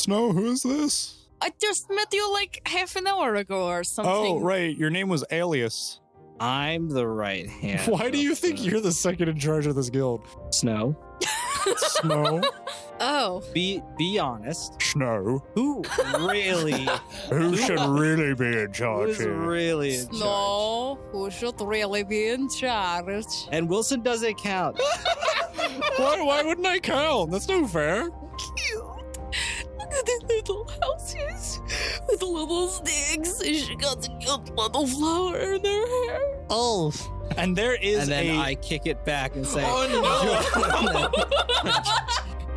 Snow, who is this? I just met you like half an hour ago or something. Oh, right. Your name was Alias. I'm the right hand. Why do you think you're the second in charge of this guild? Snow? Snow? Oh. Be honest. Snow? Who really? Who should really be in charge Who's here? really in charge? No, who should really be in charge? And Wilson doesn't count. Why wouldn't I count? That's no fair. Cute. Look at the little houses with little sticks. She got the cute little flower in her hair. Oh. And there is And then I kick it back and say,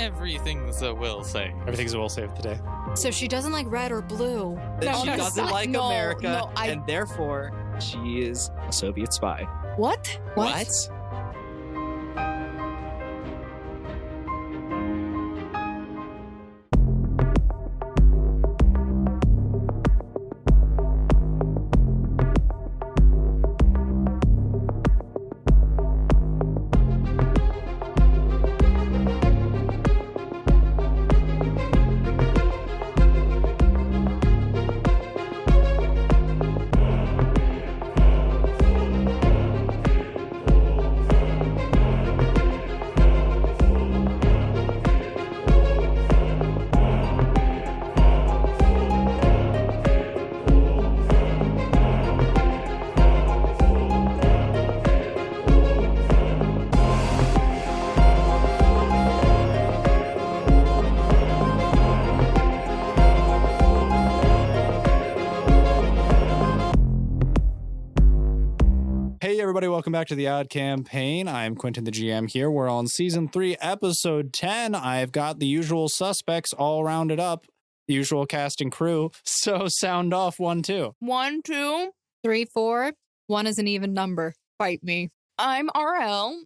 Everything's a will say. Everything's a will save today. So she doesn't like red or blue. that No, she that's doesn't not- like no, America, no, and therefore she is a Soviet spy. What? Hey everybody, welcome back to the Odd Campaign. I'm Quentin the GM here. We're on Season 3, Episode 10. I've got the usual suspects all rounded up, the usual cast and crew. So sound off 1, 2. 1, 2. 3, 4. 1 is an even number. Fight me. I'm RL.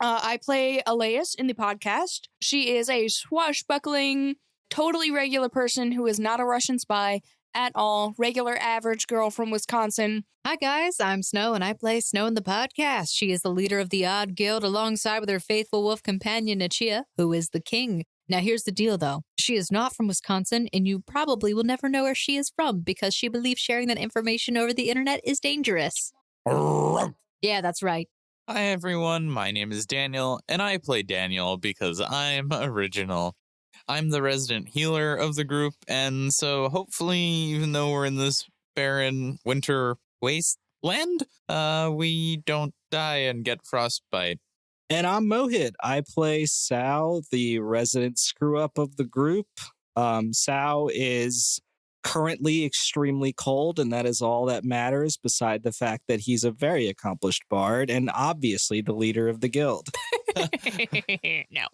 I play Elias in the podcast. She is a swashbuckling, totally regular person who is not a Russian spy at all. Regular average girl from Wisconsin. Hi guys, I'm Snow and I play Snow in the podcast. She is the leader of the Odd Guild alongside with her faithful wolf companion Nachia, who is the king. Now here's the deal though. She is not from Wisconsin and you probably will never know where she is from because she believes sharing that information over the internet is dangerous. Yeah, that's right. Hi everyone, my name is Daniel, and I play Daniel because I'm original. I'm the resident healer of the group, and so hopefully, even though we're in this barren winter wasteland, we don't die and get frostbite. And I'm Mohit. I play Sal, the resident screw-up of the group. Sal is currently extremely cold, and that is all that matters, beside the fact that he's a very accomplished bard and obviously the leader of the guild. No.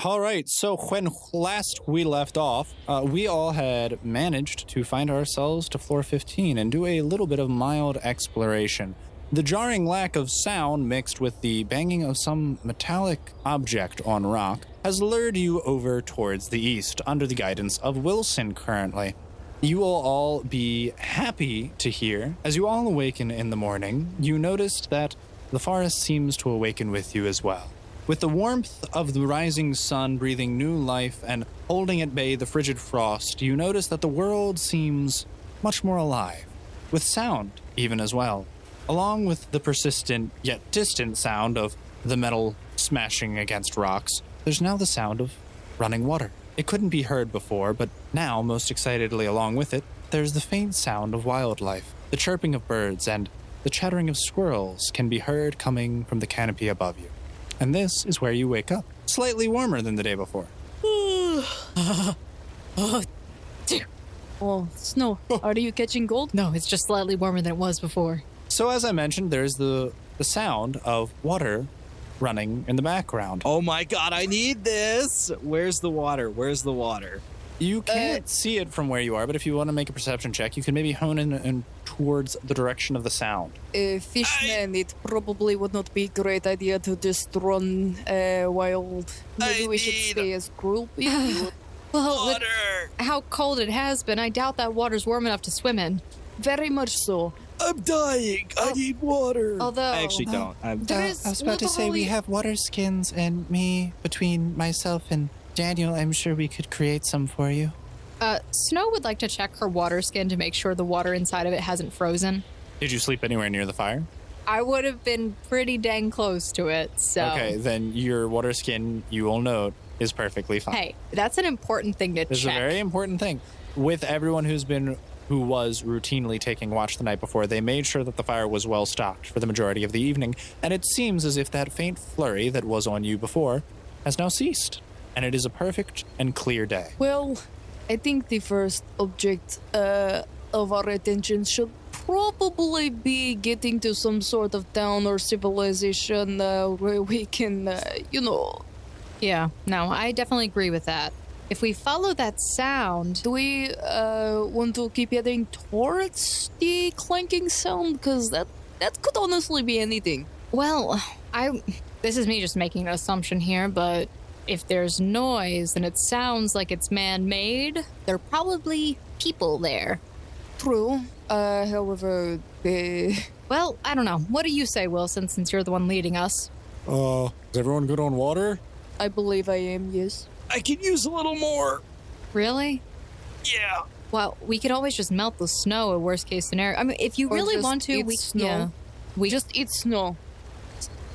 All right, so when last we left off, we all had managed to find ourselves to floor 15 and do a little bit of mild exploration. The jarring lack of sound mixed with the banging of some metallic object on rock has lured you over towards the east under the guidance of Wilson currently. You will all be happy to hear, as you all awaken in the morning, you noticed that the forest seems to awaken with you as well. With the warmth of the rising sun breathing new life and holding at bay the frigid frost, you notice that the world seems much more alive, with sound even as well, along with the persistent yet distant sound of the metal smashing against rocks. There's now the sound of running water. It couldn't be heard before, but now, most excitedly along with it, there's the faint sound of wildlife. The chirping of birds and the chattering of squirrels can be heard coming from the canopy above you. And this is where you wake up, slightly warmer than the day before. Oh, Snow, are you catching cold? No, it's just slightly warmer than it was before. So as I mentioned, there's the sound of water running in the background. Oh my god, I need this! Where's the water? Where's the water? You can't see it from where you are, but if you want to make a perception check, you can maybe hone in towards the direction of the sound. Fishman, it probably would not be a great idea to just run wild. Maybe we should stay as group. Well, with how cold it has been, I doubt that water's warm enough to swim in. Very much so. I'm dying! I need water! Although I actually don't. there is I was about to say we have water skins and me between myself and Daniel, I'm sure we could create some for you. Snow would like to check her water skin to make sure the water inside of it hasn't frozen. Did you sleep anywhere near the fire? I would have been pretty dang close to it, so... Okay, then your water skin, you will note, is perfectly fine. Hey, that's an important thing to This check. is a very important thing. With everyone who was routinely taking watch the night before, they made sure that the fire was well stocked for the majority of the evening, and it seems as if that faint flurry that was on you before has now ceased, and it is a perfect and clear day. Well, I think the first object of our attention should probably be getting to some sort of town or civilization where we can, Yeah, no, I definitely agree with that. If we follow that sound... Do we want to keep heading towards the clanking sound? Because that could honestly be anything. Well, this is me just making an assumption here, but if there's noise and it sounds like it's man-made, there are probably people there. True. However, Well, I don't know. What do you say, Wilson, since you're the one leading us? Is everyone good on water? I believe I am, yes. I could use a little more. Really? Yeah. Well, we could always just melt the snow at worst case scenario. I mean, if you Or really just want to, eat we snow. yeah. We Just eat snow.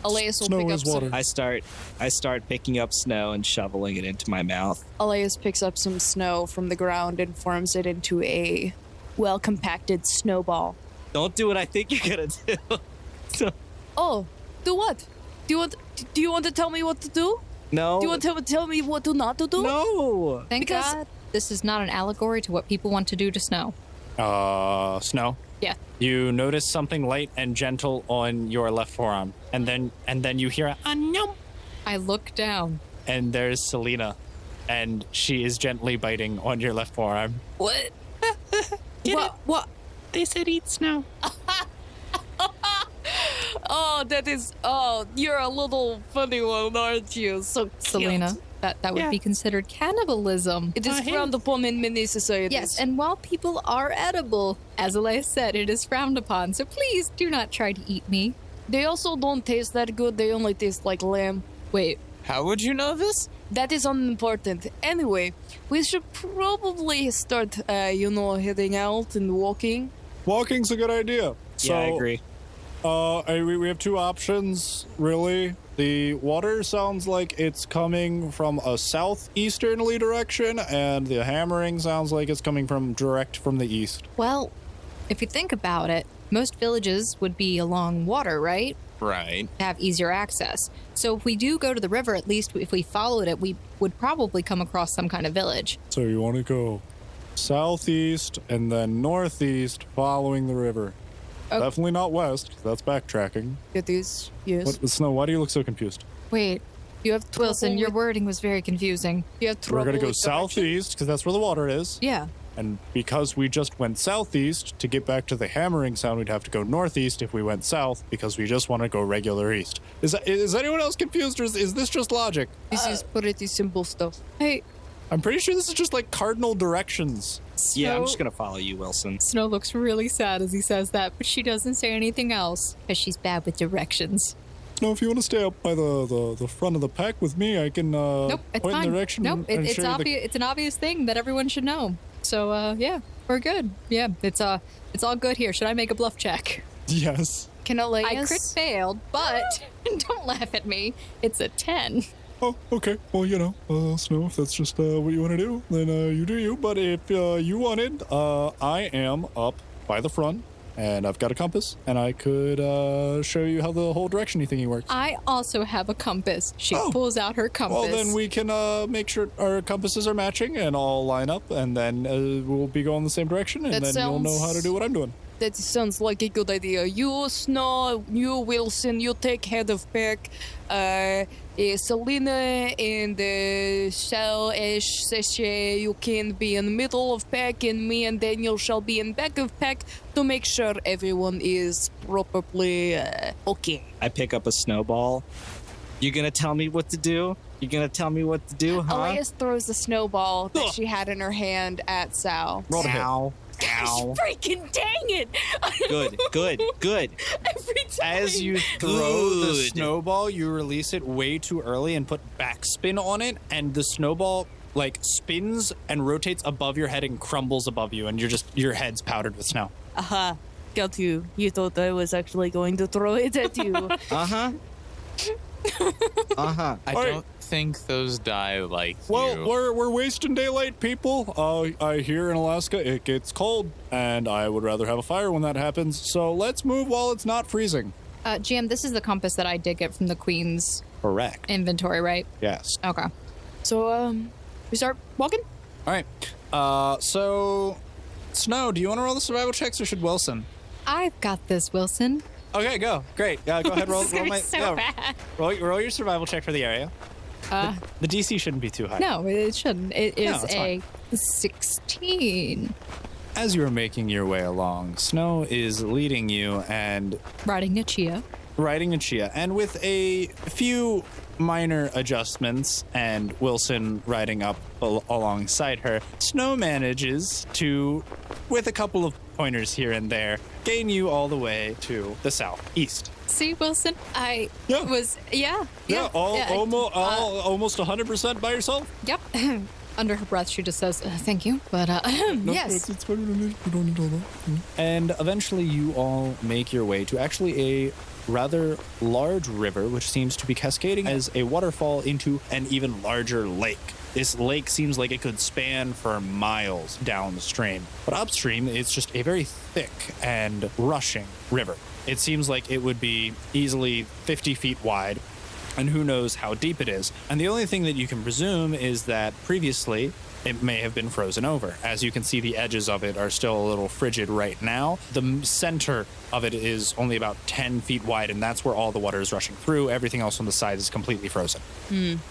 Elias will Snow pick up is water. some. I start picking up snow and shoveling it into my mouth. Elias picks up some snow from the ground and forms it into a well-compacted snowball. Don't do what I think you're gonna do. Oh, do what? Do you want to tell me what to do? No. Do you want to tell me what to not to do? No. Thank Because- God this is not an allegory to what people want to do to snow. Snow. Yeah. You notice something light and gentle on your left forearm, and then you hear a no, I look down. and there's Selena, and she is gently biting on your left forearm. What? What? They said eat snow. Oh, you're a little funny one, aren't you? So cute. Selena, that would Yeah. be considered cannibalism. It is I hate- frowned upon in many societies. Yes, and while people are edible, as Elias said, it is frowned upon. So please do not try to eat me. they also don't taste that good. They only taste like lamb. Wait, How would you know this? That is unimportant. Anyway, we should probably start, heading out and walking. Walking's a good idea. Yeah, I agree. We have two options, really. The water sounds like it's coming from a southeasterly direction, and the hammering sounds like it's coming direct from the east. well, if you think about it, most villages would be along water, right? Right. To have easier access. So if we do go to the river, at least if we followed it, we would probably come across some kind of village. So you want to go southeast and then northeast following the river. Okay. Definitely not west, 'cause that's backtracking. It is, yes. What, Snow, why do you look so confused? Wait, You have trouble Wilson, your with- wording was very confusing. you have We're trouble going to go with direction? southeast because that's where the water is. Yeah. And because we just went southeast, to get back to the hammering sound, we'd have to go northeast if we went south because we just want to go regular east. Is anyone else confused, or is this just logic? This is pretty simple stuff. Hey, I'm pretty sure this is just like cardinal directions. Yeah, I'm Snow- just gonna follow you, Wilson. Snow looks really sad as he says that, but she doesn't say anything else because she's bad with directions. No, if you want to stay up by the front of the pack with me, I can Nope, it's point in fine. the direction. Nope, and it's show you the- obvious. It's an obvious thing that everyone should know. So, yeah, we're good. Yeah, it's all good here. Should I make a bluff check? Yes. Can I Elias? crit failed, but don't laugh at me. It's a 10. Oh, okay. Well, Snow, if that's just what you want to do, then you do you. But if you wanted, I am up by the front, and I've got a compass, and I could show you how the whole direction-y thingy works. I also have a compass. She Oh. pulls out her compass. Well, then we can make sure our compasses are matching and all line up, and then we'll be going the same direction, and That then you'll know how to sounds- do what I'm doing. That sounds like a good idea. You, Snow, you, Wilson, you take head of pack. Selena and Shell-ish, Seshe, you can be in the middle of pack, and me and Daniel shall be in back of pack to make sure everyone is properly okay. I pick up a snowball. You gonna tell me what to do? You gonna tell me what to do, huh? Elias throws the snowball that she had in her hand at Sal. Roll to hit. Ow. Ow. Freaking dang it! Good. Every time. As you throw the Good. snowball, you release it way too early and put backspin on it, and the snowball like spins and rotates above your head and crumbles above you, and your head's powdered with snow. Aha. Got you. You thought I was actually going to throw it at you. Uh-huh. I don't think those die like Well, you. we're wasting daylight, people. I hear in Alaska it gets cold, and I would rather have a fire when that happens. So let's move while it's not freezing. GM, this is the compass that I did get from the Queen's Correct. inventory, right? Yes. Okay. So, we start walking? All right. So Snow, do you want to roll the survival checks, or should Wilson? I've got this, Wilson. Okay, go. Great. Go ahead. Roll. This is gonna be so bad. Roll your survival check for the area. The DC shouldn't be too high. No, it shouldn't. It No, is it's a 16. As you are making your way along, Snow is leading you and Riding a Chia. riding a Chia, and with a few minor adjustments, and Wilson riding up alongside her, Snow manages to, with a couple of pointers here and there, gain you all the way to the southeast. See, Wilson, I Yeah. was, Almost 100% by yourself. Yep. Under her breath, she just says, thank you. But, yes. It's fine. You don't need all that. And eventually you all make your way to actually a rather large river, which seems to be cascading as a waterfall into an even larger lake. This lake seems like it could span for miles downstream, but upstream it's just a very thick and rushing river. It seems like it would be easily 50 feet wide, and who knows how deep it is. And the only thing that you can presume is that previously it may have been frozen over. As you can see, the edges of it are still a little frigid right now. The center of it is only about 10 feet wide, and that's where all the water is rushing through. Everything else on the side is completely frozen.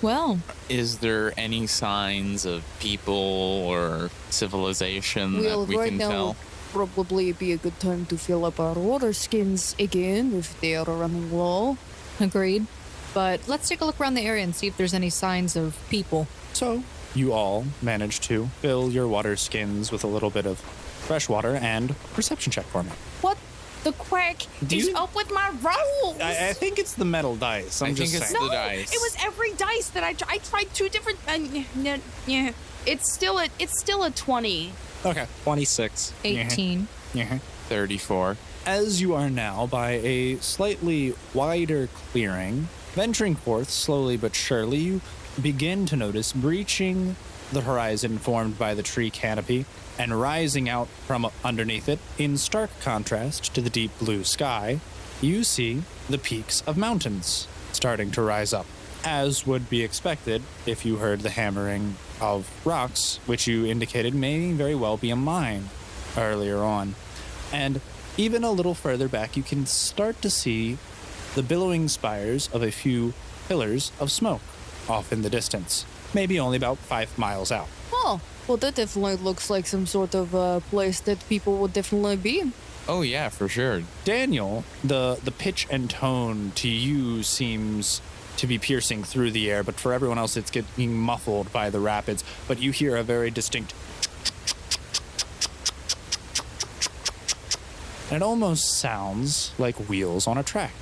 Well, Is there any signs of people or civilization that we can tell? Probably be a good time to fill up our water skins again if they are running low. agreed. But let's take a look around the area and see if there's any signs of people. So you all manage to fill your water skins with a little bit of fresh water, and perception check for me. What the quack Do is you- up with my rolls? I think it's the metal dice. I'm I just think it's saying. the dice. It was every dice that I tried two different. Yeah. It's still a 20. Okay. 26. 18. Yeah. 34. As you are now by a slightly wider clearing, venturing forth slowly but surely, you begin to notice breaching the horizon formed by the tree canopy and rising out from underneath it, in stark contrast to the deep blue sky, you see the peaks of mountains starting to rise up, as would be expected if you heard the hammering of rocks, which you indicated may very well be a mine earlier on. And even a little further back, you can start to see the billowing spires of a few pillars of smoke off in the distance, maybe only about 5 miles out. Oh, well, that definitely looks like some sort of place that people would definitely be. Oh, yeah, for sure. Daniel, the pitch and tone to you seems to be piercing through the air, but for everyone else it's getting muffled by the rapids. But you hear a very distinct, and it almost sounds like wheels on a track.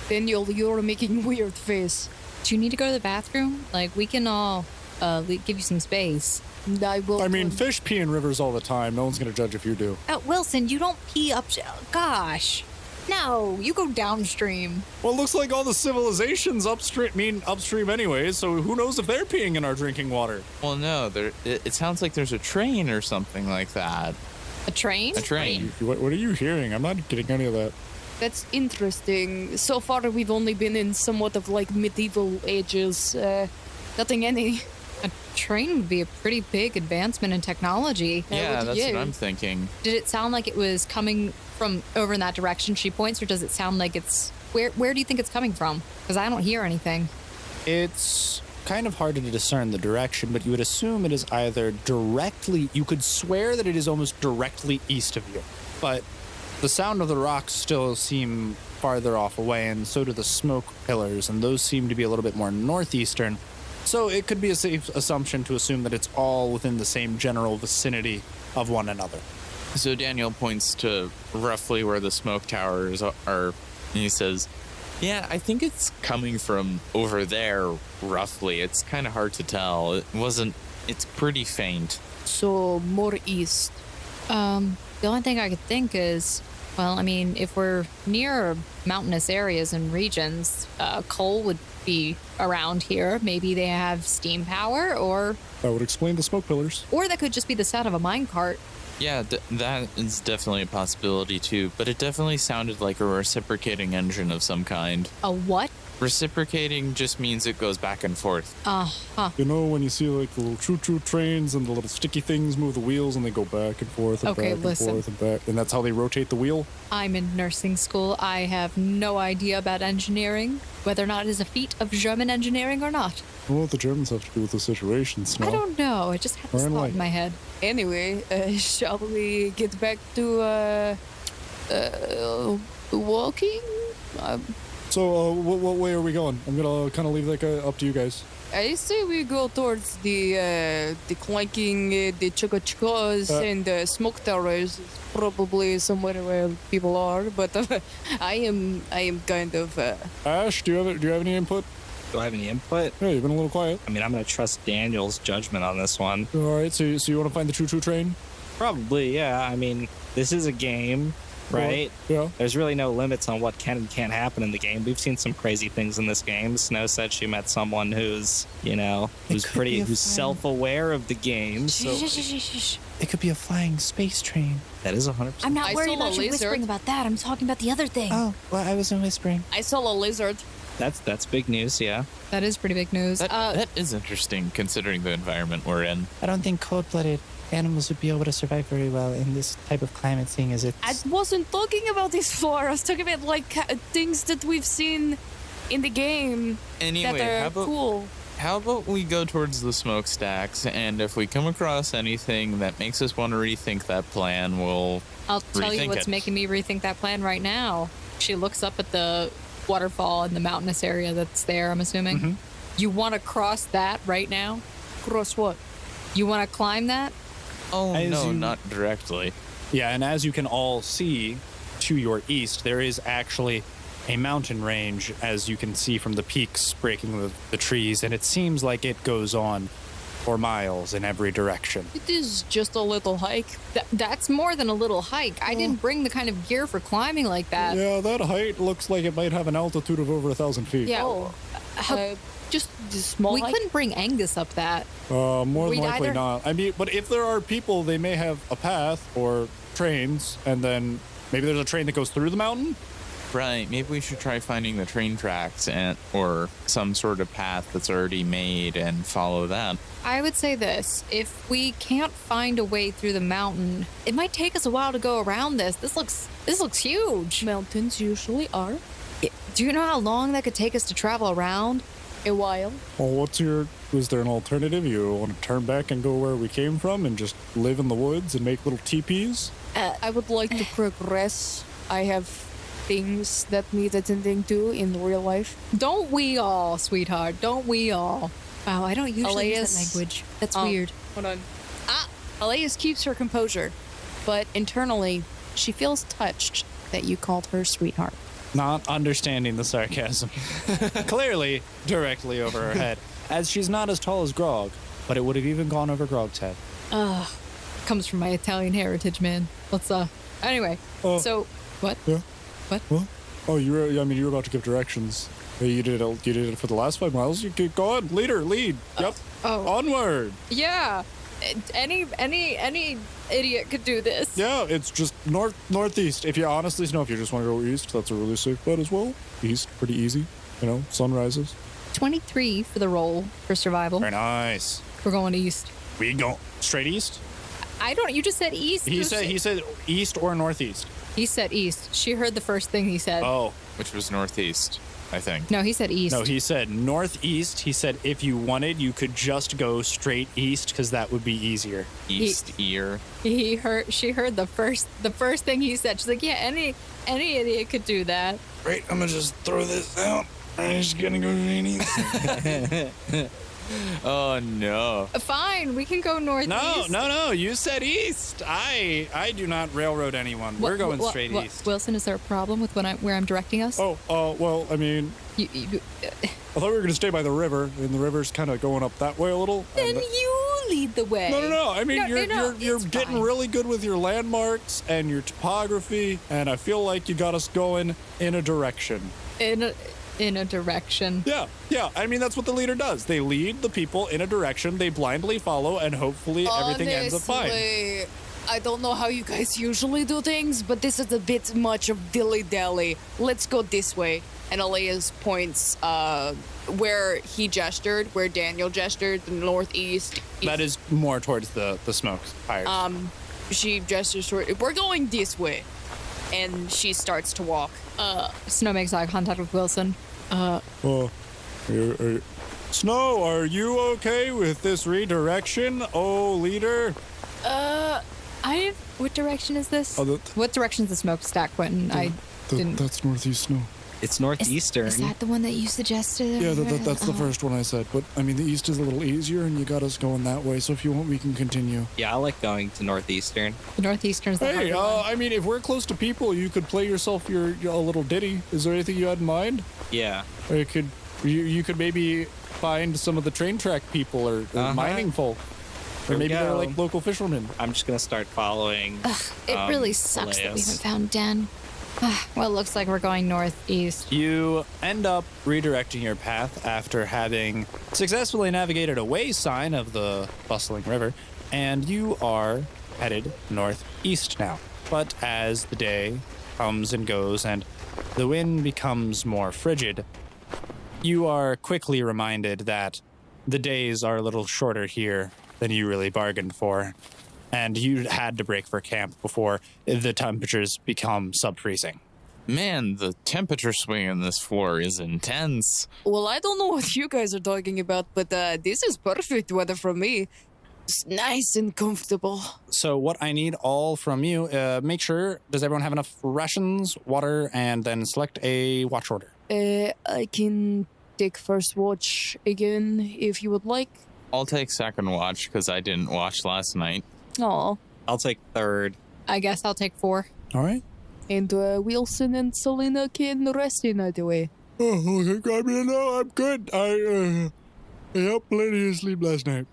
Daniel, you're making weird face. Do you need to go to the bathroom? Like, we can all give you some space. I will. I mean, fish pee in rivers all the time. No one's going to judge if you do. Wilson, you don't pee up. Gosh. No, you go downstream. Well, it looks like all the civilizations upstream anyways, so who knows if they're peeing in our drinking water. Well, no, it sounds like there's a train or something like that. A train? A train. What are you hearing? I'm not getting any of that. That's interesting. So far, we've only been in somewhat of like medieval ages. Nothing any. A train would be a pretty big advancement in technology. Yeah, would that's you? what I'm thinking. Did it sound like it was coming from over in that direction she points, or does it sound like it's... Where do you think it's coming from? Because I don't hear anything. It's kind of hard to discern the direction, but you would assume it is either directly... You could swear that it is almost directly east of you. But the sound of the rocks still seem farther off away, and so do the smoke pillars, and those seem to be a little bit more northeastern. So it could be a safe assumption to assume that it's all within the same general vicinity of one another. So Daniel points to roughly where the smoke towers are, and he says, yeah, I think it's coming from over there, roughly. It's kind of hard to tell. It's pretty faint. So more east. The only thing I could think is, well, I mean, if we're near mountainous areas and regions, coal would be around here. Maybe they have steam power, or That would explain the smoke pillars. that could just be the sound of a minecart. Yeah, that is definitely a possibility too, but it definitely sounded like a reciprocating engine of some kind. A what? Reciprocating just means it goes back and forth. Uh-huh. You know when you see like the little choo-choo trains and the little sticky things move the wheels and they go back and forth and Okay, back listen. and forth and back, and that's how they rotate the wheel? I'm in nursing school. I have no idea about engineering, whether or not it is a feat of German engineering or not. What the Germans have to do with the situation, Snow? I don't know. I just had this Or in thought light. in my head. Anyway, shall we get back to walking? So, what way are we going? I'm gonna kind of leave that guy up to you guys. I say we go towards the clanking, the chukka-chukkas and the smoke towers. Probably somewhere where people are, but I am kind of. Ash, do you have any input? Do I have any input? Yeah, you've been a little quiet. I mean, I'm going to trust Daniel's judgment on this one. All right, so you want to find the choo-choo train? Probably, yeah. I mean, this is a game, right? Yeah. There's really no limits on what can and can't happen in the game. We've seen some crazy things in this game. Snow said she met someone who's who's self-aware of the game. So It could be a flying space train. that is 100%. I'm not I worried saw a about you lizard. whispering about that. I'm talking about the other thing. Oh, well, I wasn't whispering. I saw a lizard. That's big news, yeah. That is pretty big news. That is interesting considering the environment we're in. I don't think cold-blooded animals would be able to survive very well in this type of climate, seeing as it's... I wasn't talking about this floor. I was talking about like things that we've seen in the game Anyway, that are cool. how about we go towards the smokestacks, and if we come across anything that makes us want to rethink that plan, we'll I'll tell you rethink what's it. making me rethink that plan right now. She looks up at the waterfall in the mountainous area that's there, I'm assuming. Mhm. You want to cross that right now? Cross what? You want to climb that? Oh, As no, you- not directly. Yeah, and as you can all see to your east, there is actually a mountain range, as you can see from the peaks breaking the trees, and it seems like it goes on for miles in every direction. It is just a little hike. That's more than a little hike. I didn't bring the kind of gear for climbing like that. Yeah, that height looks like it might have an altitude of over 1,000 feet. Yeah. Oh, How- just the small we hike. couldn't bring Angus up that. More than We'd likely either- not. I mean, but if there are people, they may have a path or trains, and then maybe there's a train that goes through the mountain. Right, maybe we should try finding the train tracks or some sort of path that's already made and follow that. I would say this. If we can't find a way through the mountain, it might take us a while to go around this. This looks huge. Mountains usually are Do you know how long that could take us to travel around? a while. Well, is there an alternative? You want to turn back and go where we came from and just live in the woods and make little teepees? I would like to progress. I have things that need attending to in real life. Don't we all, sweetheart? Don't we all? Wow, I don't usually use Elias, that language. That's um, weird. Hold on. Elias keeps her composure, but internally, she feels touched that you called her sweetheart. Not understanding the sarcasm. Clearly, directly over her head, as she's not as tall as Grog, but it would have even gone over Grog's head. Comes from my Italian heritage, man. Let's anyway. Oh. So what? Yeah. What? Oh, you were about to give directions. You did it for the last 5 miles. You could go on, lead. Yep. Oh. Onward. Yeah. Any idiot could do this. Yeah, it's just northeast. If you honestly know, if you just want to go east, that's a really safe bet as well. East, pretty easy. Sunrises. 23 for the roll for survival. Very nice. We're going east. We go straight east. You just said east. He said east or northeast. He said east. She heard the first thing he said. Oh. Which was northeast, I think. No, he said east. No, he said northeast. He said if you wanted, you could just go straight east because that would be easier. East ear. She heard the first thing he said. She's like, yeah, any idiot could do that. Right, I'm gonna just throw this out. I'm just gonna go straight east. Oh no. Fine, we can go northeast. No. You said east. I do not railroad anyone. We're going straight east. Wilson, is there a problem with where I'm directing us? Well, I mean, You, I thought we were going to stay by the river, and the river's kind of going up that way a little. then you lead the way. No. I mean, you're it's getting fine. really good with your landmarks and your topography, and I feel like you got us going in a direction. In a direction. Yeah. I mean, that's what the leader does. They lead the people in a direction, they blindly follow, and hopefully everything ends up fine. I don't know how you guys usually do things, but this is a bit much of dilly-dally. Let's go this way. And Elias points where he gestured, where Daniel gestured, the northeast. That is more towards the smoke fires. She gestures toward, we're going this way. And she starts to walk. Snow makes eye contact with Wilson. Snow, are you okay with this redirection, leader? What direction is this? Oh, What direction is the smokestack, Quentin? That's northeast snow. It's northeastern. Is that the one that you suggested? Yeah, that's the first one I said. But, I mean, the east is a little easier, and you got us going that way. So if you want, we can continue. Yeah, I like going to northeastern. The northeastern is the harder one. I mean, if we're close to people, you could play yourself your a little ditty. Is there anything you had in mind? Yeah. Or you could maybe find some of the train track people or mining folk. Or maybe they're like local fishermen. I'm just going to start following. It really sucks that we haven't found Dan. Well, it looks like we're going northeast. You end up redirecting your path after having successfully navigated a way sign of the bustling river, and you are headed northeast now. But as the day comes and goes and the wind becomes more frigid, you are quickly reminded that the days are a little shorter here than you really bargained for. And you had to break for camp before the temperatures become sub-freezing. Man, the temperature swing on this floor is intense. Well, I don't know what you guys are talking about, but this is perfect weather for me. It's nice and comfortable. So what I need all from you, make sure, does everyone have enough rations, water, and then select a watch order? I can take first watch again if you would like. I'll take second watch because I didn't watch last night. Oh. I'll take third. I guess I'll take 4. All right. And Wilson and Selena can rest in the way. Oh, okay. I mean, no, I'm good. I had plenty of sleep last night.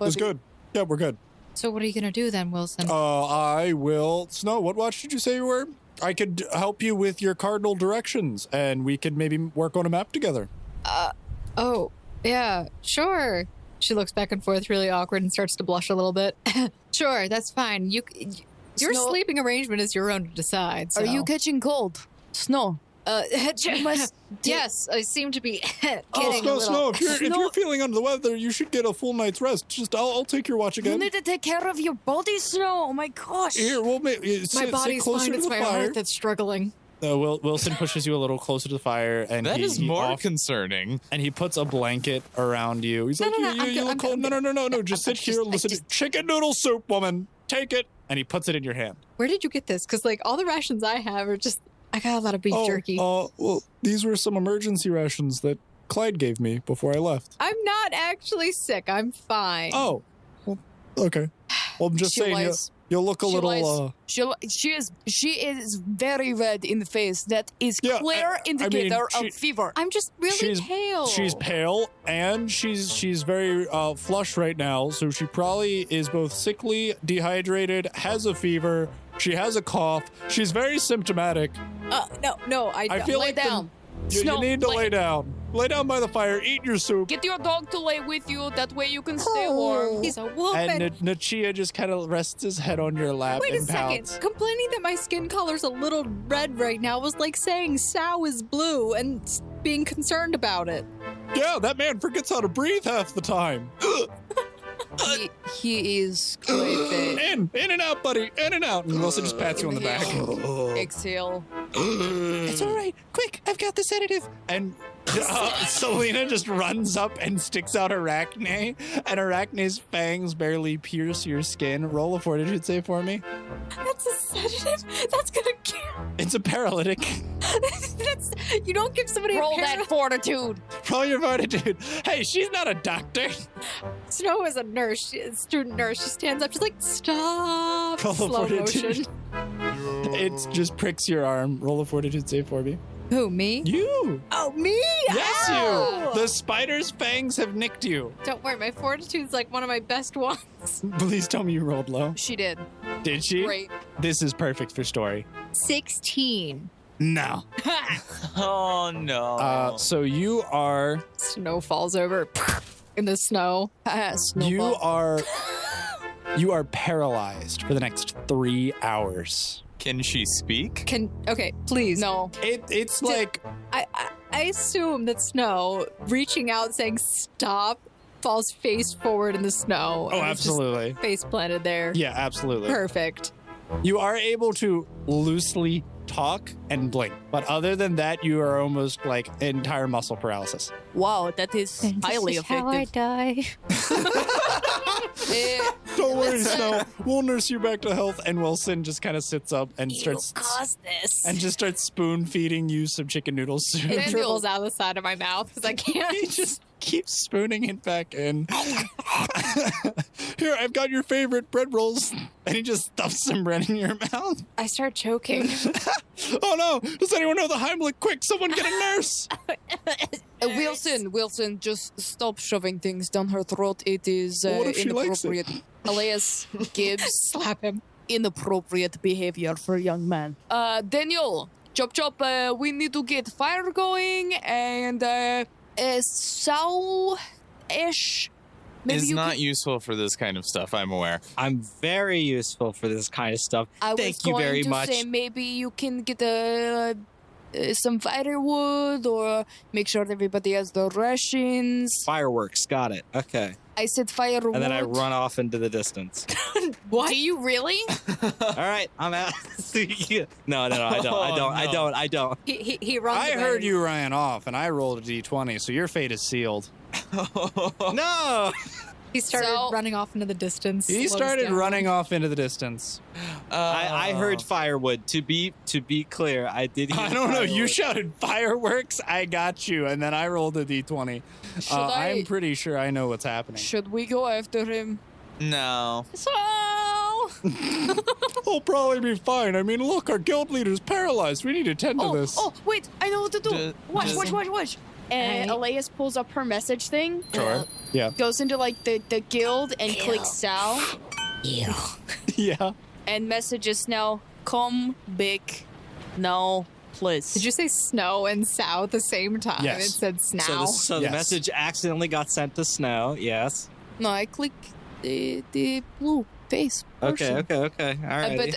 It's good. Yeah, we're good. So what are you going to do then, Wilson? I will... Snow, what watch did you say you were? I could help you with your cardinal directions, and we could maybe work on a map together. Oh, yeah, sure. She looks back and forth really awkward and starts to blush a little bit. Sure, that's fine. Your sleeping arrangement is your own to decide. So. Are you catching cold? Snow. Yes, I seem to be getting a little... Snow, if you're feeling under the weather, you should get a full night's rest. Just, I'll take your watch again. You need to take care of your body, Snow. Oh my gosh. Here, we'll sit body's closer fine. to It's the my fire. heart that's struggling. Wilson pushes you a little closer to the fire, and That is more concerning. And he puts a blanket around you. He's like, you look cold. No. Just sit here. Listen. Chicken noodle soup, woman. Take it. And he puts it in your hand. Where did you get this? Because, all the rations I have are just... I got a lot of beef jerky. Well, these were some emergency rations that Clyde gave me before I left. I'm not actually sick. I'm fine. Oh. Well, okay. Well, I'm just saying, you'll look a little... She is very red in the face. That is clear indicator of fever. I'm just really pale. She's pale, and she's very flush right now, so she probably is both sickly, dehydrated, has a fever, she has a cough. She's very symptomatic. No, I feel lay like down. You need to lay down. Lay down by the fire, eat your soup. Get your dog to lay with you, that way you can stay warm. He's a woman. And Nachia just kind of rests his head on your lap Wait and a second. pouts. Complaining that my skin color's a little red right now was like saying Sao is blue and being concerned about it. Yeah, that man forgets how to breathe half the time. He is quite bad. In and out, buddy, in and out. And Wilson just pats you on the back. Exhale. It's all right. Quick, I've got the sedative. And Selena just runs up and sticks out Arachne, and Arachne's fangs barely pierce your skin. Roll a fortitude save for me. That's a sedative. That's gonna kill. It's a paralytic. You don't give somebody Roll a that fortitude. Roll your fortitude. Hey, she's not a doctor. Snow is a nurse, a student nurse. She stands up. She's like, stop. Roll a Slow fortitude. motion. It just pricks your arm. Roll a fortitude save for me. Who, me? You. Oh, me? Yes, Ow! you. The spider's fangs have nicked you. Don't worry, my fortitude's like one of my best ones. Please tell me you rolled low. She did. Did she? Great. This is perfect for story. 16. No. Oh no. So you are Snow falls over in the snow. you are paralyzed for the next 3 hours. Can she speak? Okay, please. No. It's like I assume that Snow reaching out saying stop falls face forward in the snow. oh, and it's just absolutely. face planted there. Yeah, absolutely. Perfect. You are able to loosely talk and blink, but other than that, you are almost like entire muscle paralysis. Wow, that is highly How I effective. die. Don't worry, Listen. Snow. We'll nurse you back to health. And Wilson just kind of sits up and starts this. and just starts spoon feeding you some chicken noodle soup. It Daniel. dribbles out of the side of my mouth because I can't. He just keeps spooning it back in. Here, I've got your favorite bread rolls. And he just stuffs some bread in your mouth. I start choking. Oh no! Does anyone know the Heimlich? Quick, someone get a nurse! Wilson, just stop shoving things down her throat. It is Well, what if she likes it? inappropriate. Elias gives Slap him. inappropriate behavior for a young man. Daniel, chop, we need to get fire going, and Sal-ish. Maybe Is you not could- useful for this kind of stuff, I'm aware. I'm very useful for this kind of stuff. I was Thank you going very to much. say maybe you can get some firewood, or make sure everybody has the rations. Fireworks, got it. Okay. I said firewood. And then I run off into the distance. What? Do you really? All right, I'm out. No, I don't. He runs. I away. heard you ran off, and I rolled a d20, so your fate is sealed. No! He started So- running off into the distance. He slows started down. running off into the distance. I heard firewood. To be clear, I did hear I don't know. You firewood. shouted fireworks. I got you, and then I rolled a d20. Should I? I'm pretty sure I know what's happening. Should we go after him? No. So. We'll probably be fine. I mean, look, our guild leader's paralyzed. We need to tend to this. Oh, wait! I know what to do. Ju- Watch. just- And Right. Elias pulls up her message thing. Sure. Yeah. Goes into like the guild and clicks Sal Yeah. and messages now. Come back now, please. Did you say snow and sow at the same time? Yes. It said snow. So the Yes. message accidentally got sent to Snow. Yes. No, I click the blue face. person. Okay. All right.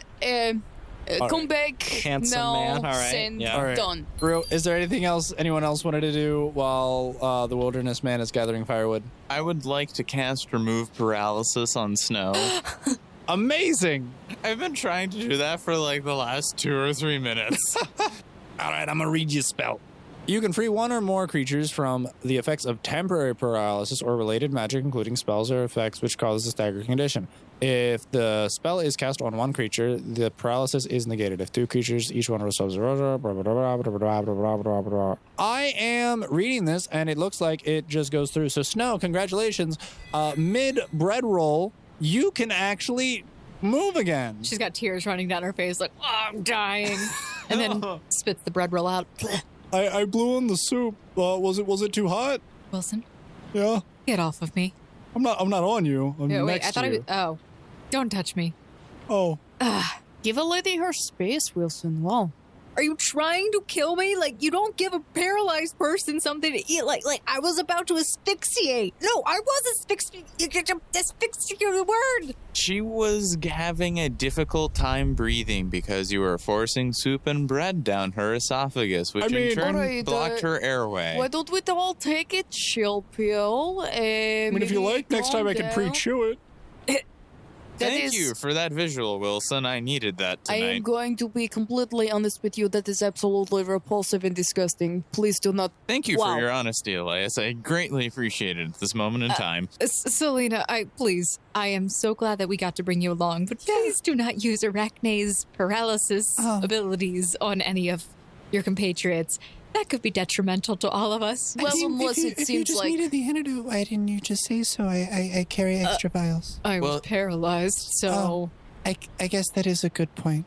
But come back. Handsome now, man. All right. Send. Yeah. All right. Done. Is there anything else anyone else wanted to do while the wilderness man is gathering firewood? I would like to cast Remove Paralysis on Snow. Amazing. I've been trying to do that for like the last 2 or 3 minutes. All right, I'm going to read you a spell. You can free one or more creatures from the effects of temporary paralysis or related magic, including spells or effects which cause a stagger condition. If the spell is cast on one creature, the paralysis is negated. If two creatures, each one receives I am reading this, and it looks like it just goes through. So, Snow, congratulations. Mid-bread roll, you can actually move again. She's got tears running down her face, like, oh, I'm dying. And then spits the bread roll out. I blew on the soup. Was it too hot? Wilson, Yeah. get off of me. I'm not on you. I'm Wait, next I thought to I you. was. Oh, don't touch me. Oh. Give a lady her space, Wilson. Wow. Are you trying to kill me? Like, you don't give a paralyzed person something to eat. Like I was about to asphyxiate. No, I was asphyxiating. Asphyxiate the word. She was having a difficult time breathing because you were forcing soup and bread down her esophagus, which I mean- in turn Alright, blocked her airway. Why don't we all take a chill pill? I mean, if you like, next time I can pre-chew it. Thank you for that visual, Wilson. I needed that I tonight. am going to be completely honest with you. That is absolutely repulsive and disgusting. Please do not. Thank you Wow. for your honesty, Elias. I greatly appreciate it at this moment in time. Selena, I am so glad that we got to bring you along, but please do not use Arachne's paralysis abilities on any of your compatriots. That could be detrimental to all of us. Well, unless it if you seems just like. needed the antidote, why didn't you just say so? I carry extra vials. I was Well- paralyzed, so... I guess that is a good point.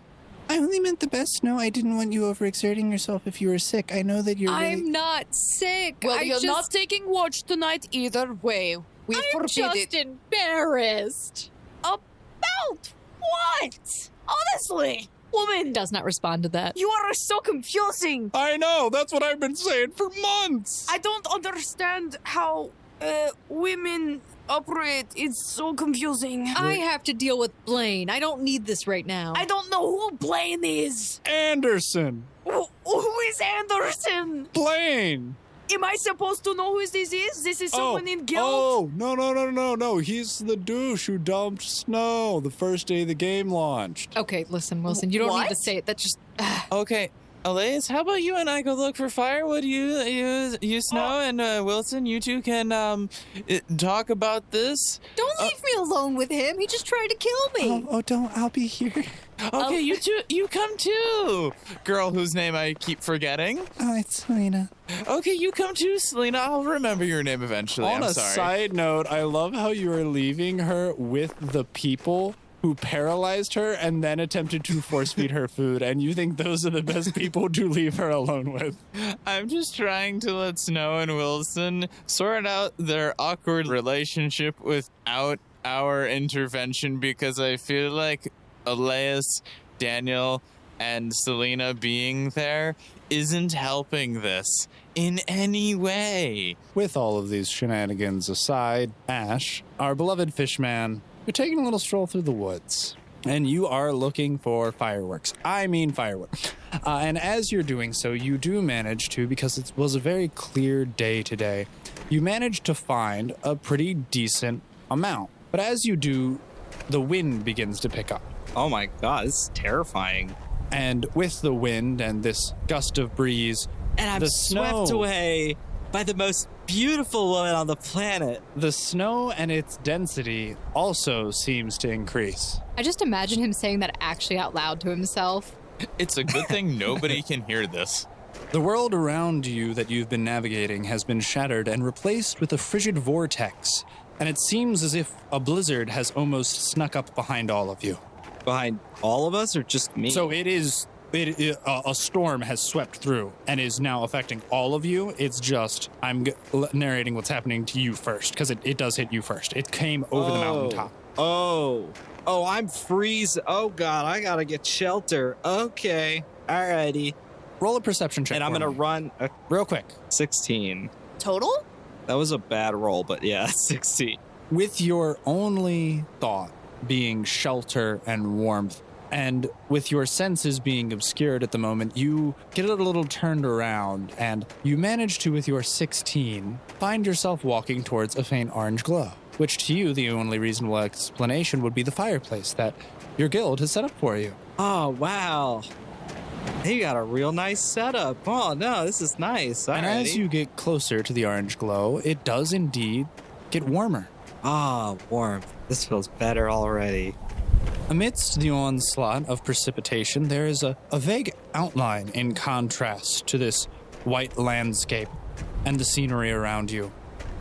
I only meant the best, no? I didn't want you overexerting yourself if you were sick. I know that you're I'm not sick. Well, you're just, not taking watch tonight either way. We I'm forbid just it. embarrassed. About what? Honestly, woman, Does not respond to that. you are so confusing. I know. That's what I've been saying for months. I don't understand how women operate. It's so confusing. I have to deal with Blaine. I don't need this right now. I don't know who Blaine is. Anderson. Who is Anderson? Blaine. Am I supposed to know who this is? This is someone in guild? Oh, no. He's the douche who dumped Snow the first day the game launched. Okay, listen, Wilson, you don't need to What? say it. That just... Okay, Elias, how about you and I go look for firewood? You Snow, and Wilson, you two can talk about this. Don't leave me alone with him. He just tried to kill me. Oh, don't. I'll be here. Okay, you two, you come too. Girl whose name I keep forgetting. Oh, it's Selena. Okay, you come too, Selena. I'll remember your name eventually. On I'm a sorry. side note, I love how you are leaving her with the people who paralyzed her and then attempted to force feed her food, and you think those are the best people to leave her alone with. I'm just trying to let Snow and Wilson sort out their awkward relationship without our intervention, because I feel like Elias, Daniel, and Selena being there isn't helping this in any way. With all of these shenanigans aside, Ash, our beloved fishman, you're taking a little stroll through the woods, and you are looking for fireworks. I mean fireworks. And as you're doing so, you do manage to, because it was a very clear day today, you manage to find a pretty decent amount. But as you do, the wind begins to pick up. Oh my god, this is terrifying. And with the wind and this gust of breeze, And I'm the swept snow- away by the most beautiful woman on the planet. the snow and its density also seems to increase. I just imagine him saying that actually out loud to himself. It's a good thing nobody can hear this. The world around you that you've been navigating has been shattered and replaced with a frigid vortex, and it seems as if a blizzard has almost snuck up behind all of you. Behind all of us or just me? So a storm has swept through and is now affecting all of you. It's just, narrating what's happening to you first, because it does hit you first. It came over the mountaintop. Oh, I'm freezing. Oh god, I gotta get shelter. Okay, alrighty. Roll a perception check. And I'm for gonna me. run a Real quick. 16. Total? That was a bad roll, but yeah, 16. With your only thought being shelter and warmth, and with your senses being obscured at the moment, you get a little turned around, and you manage to, with your 16, find yourself walking towards a faint orange glow, which to you, the only reasonable explanation would be the fireplace that your guild has set up for you. Oh, wow. They got a real nice setup. Oh, no, this is nice. And as you get closer to the orange glow, it does indeed get warmer. Ah, warmth. This feels better already. Amidst the onslaught of precipitation, there is a vague outline in contrast to this white landscape and the scenery around you.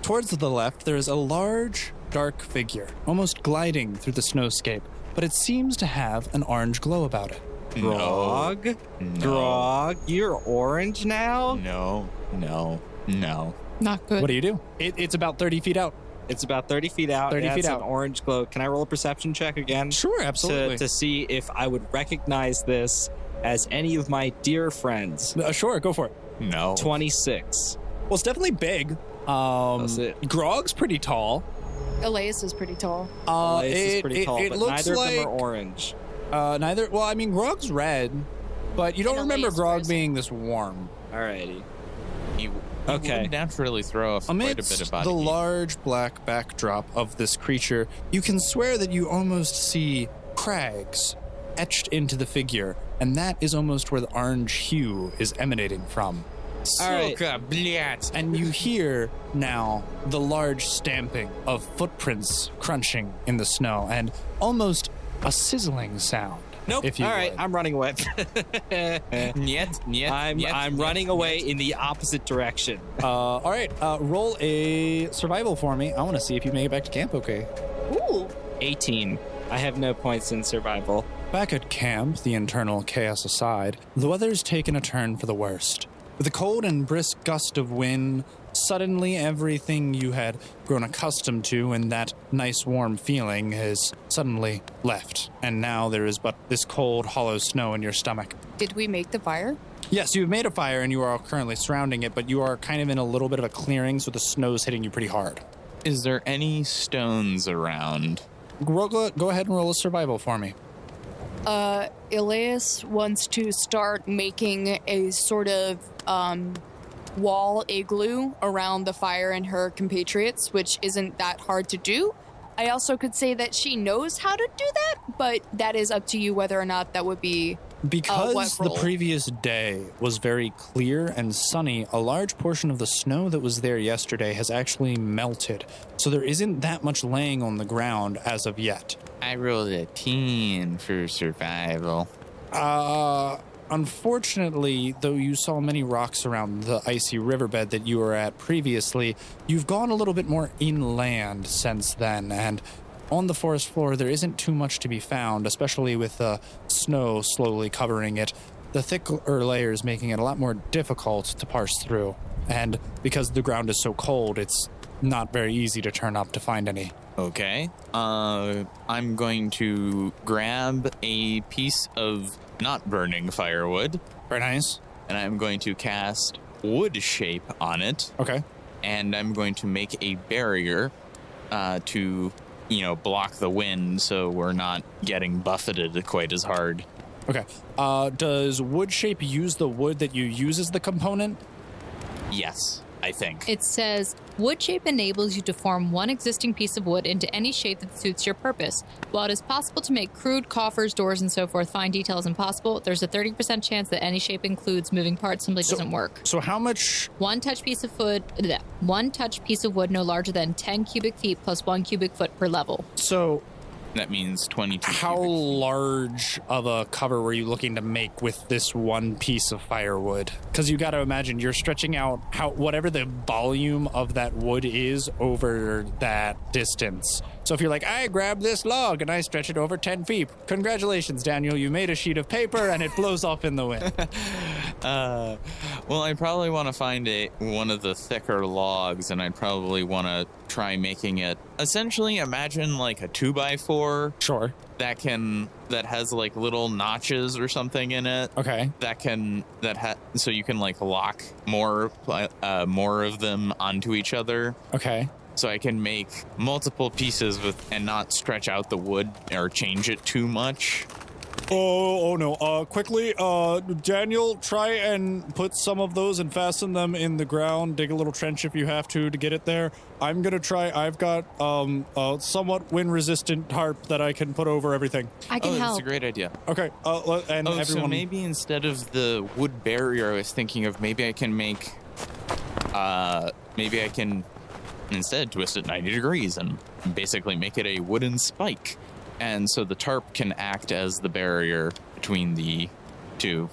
Towards the left, there is a large, dark figure, almost gliding through the snowscape, but it seems to have an orange glow about it. Grog? No. Grog? You're orange now? No. Not good. What do you do? It's about 30 feet out. It's about 30 feet out. 30 feet It's out. an orange glow. Can I roll a perception check again? Sure, absolutely. To see if I would recognize this as any of my dear friends. Sure, go for it. No. 26. Well, it's definitely big. That's it. Grog's pretty tall. Elias is pretty tall. Elias is pretty tall, it but looks neither like of them are orange. neither. Well, I mean, Grog's red, but you don't And remember Elias Grog frozen. being this warm. Alrighty. Okay. Would naturally throw off quite a bit Amidst of body the heat. large black backdrop of this creature, you can swear that you almost see crags etched into the figure, and that is almost where the orange hue is emanating from. All right. Suka, blyat. And you hear now the large stamping of footprints crunching in the snow and almost a sizzling sound. Nope. If you All right, would. I'm running away. I'm running away in the opposite direction. All right, roll a survival for me. I want to see if you make it back to camp okay. Ooh. 18. I have no points in survival. Back at camp, the internal chaos aside, the weather's taken a turn for the worst. With a cold and brisk gust of wind, suddenly everything you had grown accustomed to and that nice warm feeling has suddenly left. And now there is but this cold, hollow snow in your stomach. Did we make the fire? Yes, you've made a fire and you are currently surrounding it, but you are kind of in a little bit of a clearing, so the snow's hitting you pretty hard. Is there any stones around? Go ahead and roll a survival for me. Elias wants to start making a sort of wall igloo around the fire and her compatriots, which isn't that hard to do. I also could say that she knows how to do that, but that is up to you whether or not that would be Because what the roll? previous day was very clear and sunny, a large portion of the snow that was there yesterday has actually melted. So there isn't that much laying on the ground as of yet. I rolled a 10 for survival. Unfortunately, though you saw many rocks around the icy riverbed that you were at previously, you've gone a little bit more inland since then, and on the forest floor there isn't too much to be found, especially with the snow slowly covering it. The thicker layers making it a lot more difficult to parse through, and because the ground is so cold, it's not very easy to turn up to find any. Okay. I'm going to grab a piece of not burning firewood, Very nice. and I'm going to cast wood shape on it, Okay. and I'm going to make a barrier to, block the wind so we're not getting buffeted quite as hard. Okay. Does wood shape use the wood that you use as the component? Yes, I think. It says, wood shape enables you to form one existing piece of wood into any shape that suits your purpose. While it is possible to make crude coffers, doors, and so forth, fine details impossible, there's a 30% chance that any shape includes moving parts simply doesn't work. So how much... One touch piece of wood no larger than 10 cubic feet plus 1 cubic foot per level. So That means 22 how cubic feet. large of a cover were you looking to make with this one piece of firewood? Because you got to imagine you're stretching out whatever the volume of that wood is over that distance. So if you're like, I grab this log and I stretch it over 10 feet. Congratulations, Daniel. You made a sheet of paper and it blows off in the wind. Well, I probably want to find one of the thicker logs, and I'd probably want to try making it. Essentially, imagine like a 2x4 Sure. that has like little notches or something in it. Okay. So you can like lock more of them onto each other. Okay. So I can make multiple pieces and not stretch out the wood or change it too much. Oh no. Quickly, Daniel, try and put some of those and fasten them in the ground. Dig a little trench if you have to get it there. I'm gonna try. I've got a somewhat wind-resistant tarp that I can put over everything. I can help. That's a great idea. Okay. And everyone. So maybe instead of the wood barrier, I was thinking of maybe I can instead twist it 90 degrees and basically make it a wooden spike. And so the tarp can act as the barrier between the two.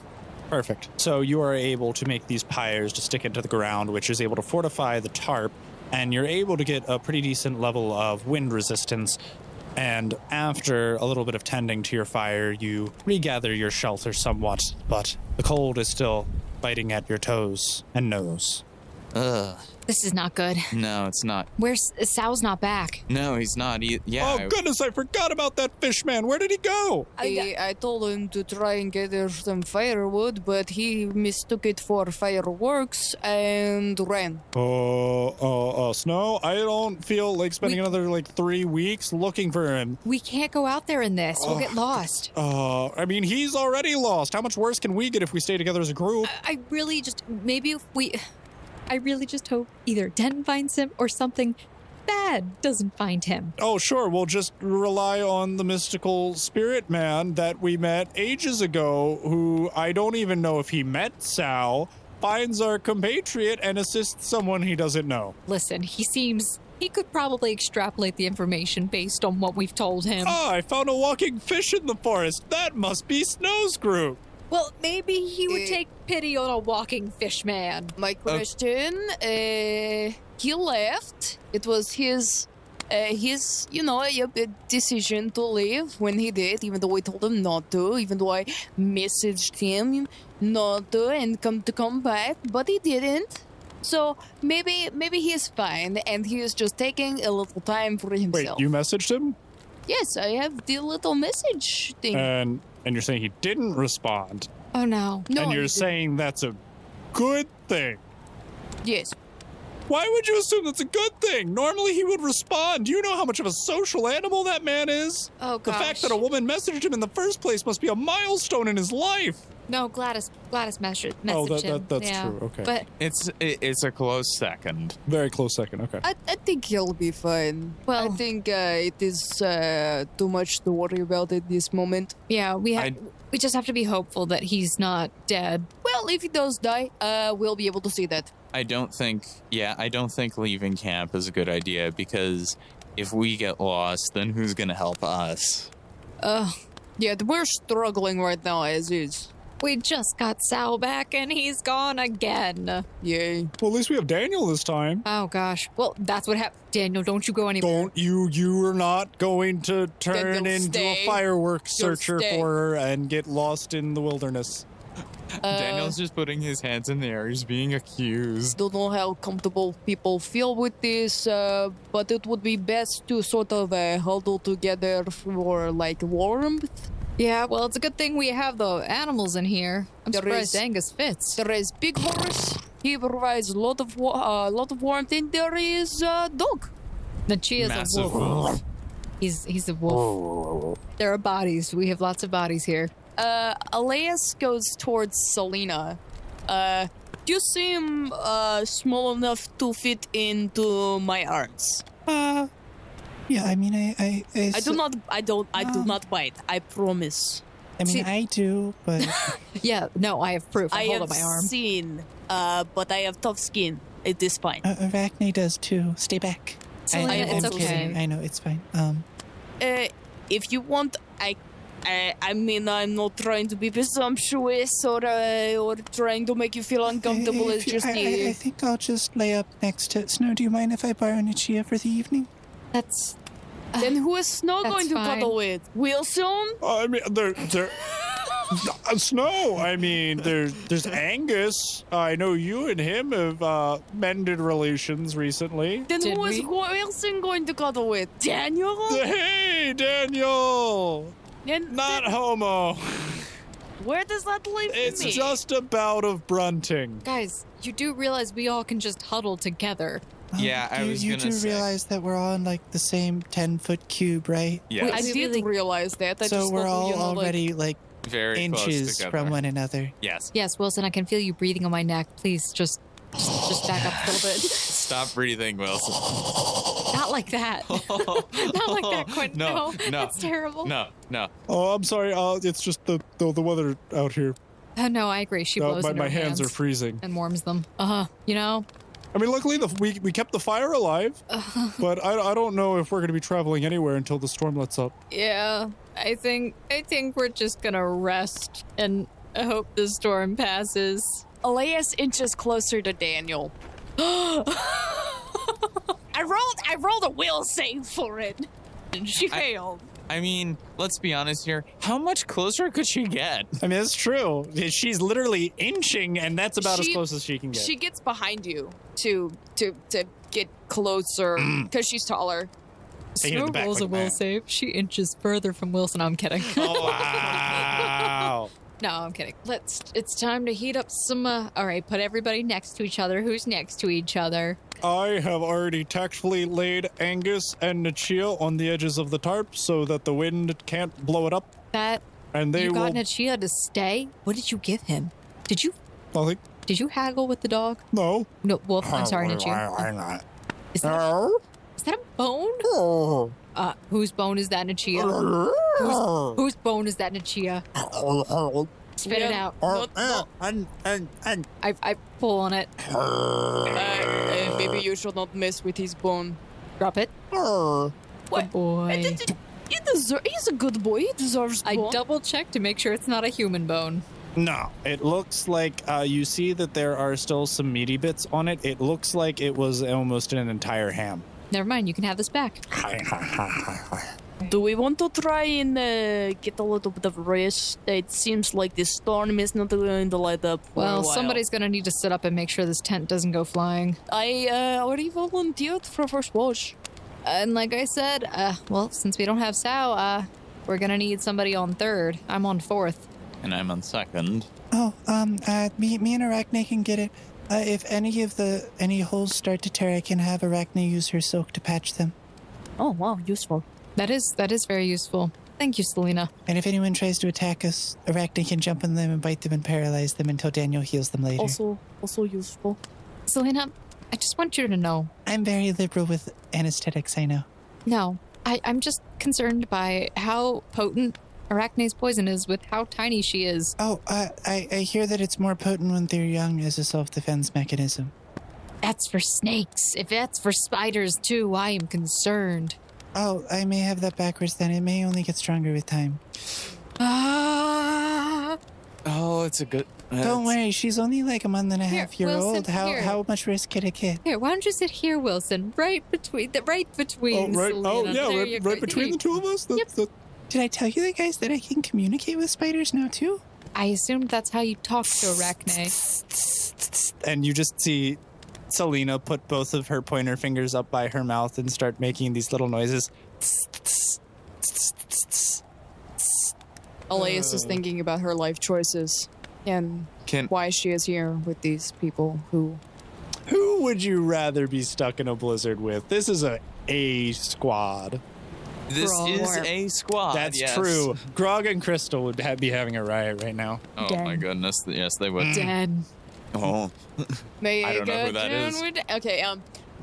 Perfect. So you are able to make these pyres to stick into the ground, which is able to fortify the tarp, and you're able to get a pretty decent level of wind resistance. And after a little bit of tending to your fire, you regather your shelter somewhat, but the cold is still biting at your toes and nose. Ugh. This is not good. No, it's not. Where's Sal's not back? No, he's not. Goodness, I forgot about that fish man. Where did he go? I told him to try and gather some firewood, but he mistook it for fireworks and ran. Snow, I don't feel like spending another 3 weeks looking for him. We can't go out there in this. We'll get lost. I mean, he's already lost. How much worse can we get if we stay together as a group? I really maybe if we... I really just hope either Den finds him or something bad doesn't find him. Oh, sure. We'll just rely on the mystical spirit man that we met ages ago, who I don't even know if he met Sal, finds our compatriot and assists someone he doesn't know. Listen, he could probably extrapolate the information based on what we've told him. I found a walking fish in the forest. That must be Snow's group. Well, maybe he would take pity on a walking fish man. My question, he left. It was his decision to leave when he did, even though I told him not to, even though I messaged him not to and come back, but he didn't. So maybe he's fine, and he is just taking a little time for Wait, himself. you messaged him? Yes, I have the little message thing. And you're saying he didn't respond. Oh, no. No, And he you're didn't. saying that's a good thing. Yes. Why would you assume that's a good thing? Normally he would respond. Do you know how much of a social animal that man is? Oh, The gosh. fact that a woman messaged him in the first place must be a milestone in his life. No, Gladys messaged Oh, him. that's Yeah. true. Okay. But, It's a close second. Very close second. Okay. I think he'll be fine. Well- I think it is too much to worry about at this moment. yeah, we just have to be hopeful that he's not dead. Well, if he does die, we'll be able to see that. I don't think leaving camp is a good idea, because if we get lost, then who's going to help us? Yeah, we're struggling right now as is. We just got Sal back and he's gone again. Yay. Well, at least we have Daniel this time. Oh, gosh. Well, that's what happened. Daniel, don't you go anywhere. Don't you are not going to turn Then you'll into a stay. fireworks You'll searcher stay. for her and get lost in the wilderness. Daniel's just putting his hands in the air. He's being accused. Don't know how comfortable people feel with this, but it would be best to sort of huddle together for like warmth. Yeah, well, it's a good thing we have the animals in here. I'm There surprised is- Angus fits. There is Big Horse. He provides a lot of warmth, and there is Dog. Nachia's a Massive wolf. wolf. He's a wolf. There are bodies. We have lots of bodies here. Elias goes towards Selena. You seem small enough to fit into my arms. Yeah, I mean, I do not bite. I promise. I mean, See- I do, but Yeah, no, I have proof. I Hold have up my arm. seen, but I have tough skin. It is fine. Arachne does too. Stay back. Selena, it's I'm okay. kidding. I know, it's fine. If you want, I mean, I'm not trying to be presumptuous or trying to make you feel uncomfortable. if It's you- just I think I'll just lay up next to Snow. Do you mind if I borrow Nichia for the evening? That's... Then who is Snow That's going to fine. cuddle with? Wilson? I mean, there. Snow. I mean, there's Angus. I know you and him have mended relations recently. Then Did who is we? Wilson going to cuddle with? Daniel? Hey, Daniel. And Not homo. where does that leave It's me? just a bout of brunting. Guys, you do realize we all can just huddle together. Yeah, I was You gonna do say. realize that we're all in like the same 10-foot cube, right? Yeah, I We did really- realize that. I So just we're thought, all you know, already like very close inches together. from one another. Yes. Yes, Wilson, I can feel you breathing on my neck. Please, just back up a little bit. Stop breathing, Wilson. Not like that. Not like that, Quentin. No, no, That's terrible. No. Oh, I'm sorry. It's just the weather out here. No, I agree. She blows in her my hands are freezing. and warms them. You know? I mean, luckily we kept the fire alive, but I don't know if we're going to be traveling anywhere until the storm lets up. Yeah, I think we're just gonna rest and hope the storm passes. Elias inches closer to Daniel. I rolled a will save for it. And she failed. I mean, let's be honest here. How much closer could she get? I mean, it's true. She's literally inching, and that's about as She- close as she can get. She gets behind you to get closer because she's taller. Taking it in the back rolls like a will that. save. She inches further from Wilson. I'm kidding. Oh, wow. No, I'm kidding. It's time to heat up some. All right, put everybody next to each other. Who's next to each other? I have already tactfully laid Angus and Nichia on the edges of the tarp so that the wind can't blow it up, That and they you will. got Nachia to stay. What did you give him? Did you? Nothing. Did you haggle with the dog? No. No, Wolf. I'm sorry, Nichia. Is that a bone? Whose bone is that, Nichia? Whose bone is that, Nichia? Spit it out. I pull on it. Maybe you should not mess with his bone. Drop it. What? Good boy. He's a good boy. He deserves I bone. double check to make sure it's not a human bone. No, it looks like you see that there are still some meaty bits on it. It looks like it was almost an entire ham. Never mind, you can have this back. Do we want to try and get a little bit of rest? It seems like the storm is not going to light up for a Well, while. somebody's gonna need to sit up and make sure this tent doesn't go flying. I already volunteered for first watch. And like I said, well, since we don't have Sao, we're gonna need somebody on third. I'm on fourth. And I'm on second. Oh, me and Arachne can get it. If any holes start to tear, I can have Arachne use her silk to patch them. Oh, wow, useful. That is very useful. Thank you, Selena. And if anyone tries to attack us, Arachne can jump on them and bite them and paralyze them until Daniel heals them later. Also useful. Selena, I just want you to know. I'm very liberal with anesthetics, I know. No, I'm just concerned by how potent Arachne's poison is with how tiny she is. Oh, I hear that it's more potent when they're young as a self-defense mechanism. That's for snakes. If that's for spiders too, I am concerned. Oh, I may have that backwards then. It may only get stronger with time. Ah! Oh, it's a good... Don't worry, she's only like a month and a half year Wilson, old. here. How much risk could it get? Here, why don't you sit here, Wilson? Right between Selena. There you go. between the two of us? Did I tell you guys that I can communicate with spiders now too? I assumed that's how you talk to Arachne. And you just see Selena put both of her pointer fingers up by her mouth and start making these little noises. Elias is thinking about her life choices and why she is here with these people who... Who would you rather be stuck in a blizzard with? This is a squad. This is a squad. That's yes. true. Grog and Crystal would be having a riot right now. Oh Dead. my goodness. Yes, they would. Dead. Oh. I don't know who that is. Okay,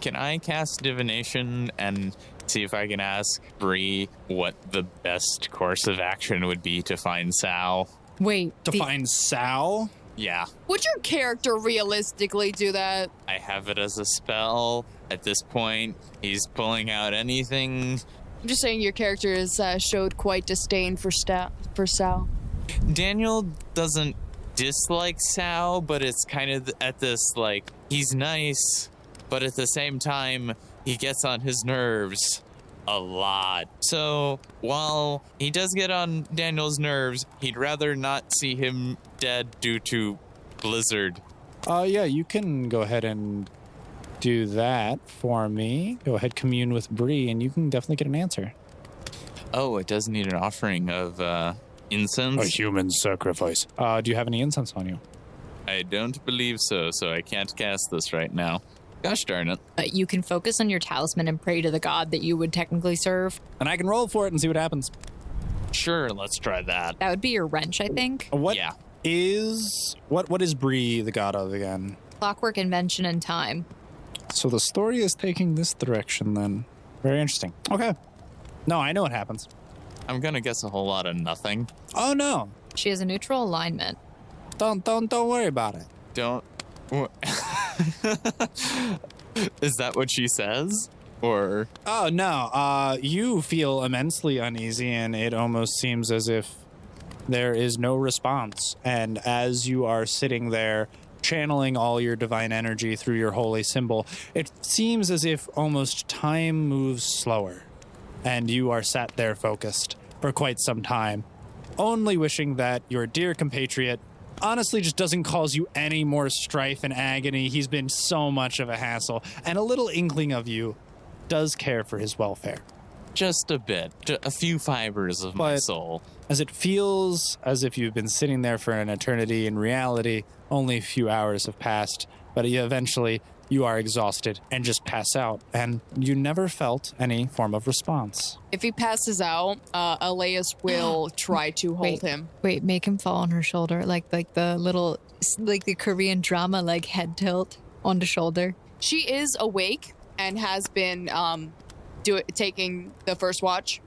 Can I cast divination and see if I can ask Bree what the best course of action would be to find Sao? Wait. To find Sao? Yeah. would your character realistically do that? I have it as a spell. At this point, he's pulling out anything. I'm just saying your character has showed quite disdain for Sal. Daniel doesn't dislike Sao, but it's kind of at this, like, he's nice, but at the same time, he gets on his nerves a lot. So while he does get on Daniel's nerves, he'd rather not see him dead due to blizzard. Yeah, you can go ahead and do that for me. Go ahead, commune with Bree, and you can definitely get an answer. Oh, it does need an offering of incense? A human sacrifice. Do you have any incense on you? I don't believe so, so I can't cast this right now. Gosh darn it. You can focus on your talisman and pray to the god that you would technically serve. And I can roll for it and see what happens. Sure, let's try that. That would be your wrench, I think. What Yeah. is Bree the god of again? Clockwork, invention, and time. So the story is taking this direction then. Very interesting. Okay. No, I know what happens. I'm gonna guess a whole lot of nothing. Oh no. She has a neutral alignment. Don't worry about it. Don't... Is that what she says? Or... Oh no. You feel immensely uneasy, and it almost seems as if there is no response. And as you are sitting there channeling all your divine energy through your holy symbol, it seems as if almost time moves slower, and you are sat there focused for quite some time, only wishing that your dear compatriot honestly just doesn't cause you any more strife and agony. He's been so much of a hassle, and a little inkling of you does care for his welfare. Just a bit. A few fibers of my But- soul. As it feels as if you've been sitting there for an eternity, in reality, only a few hours have passed, but you eventually you are exhausted and just pass out, and you never felt any form of response. If he passes out, Elias will try to hold him. Wait, make him fall on her shoulder, like the little, like the Korean drama, like head tilt on the shoulder. She is awake and has been taking the first watch.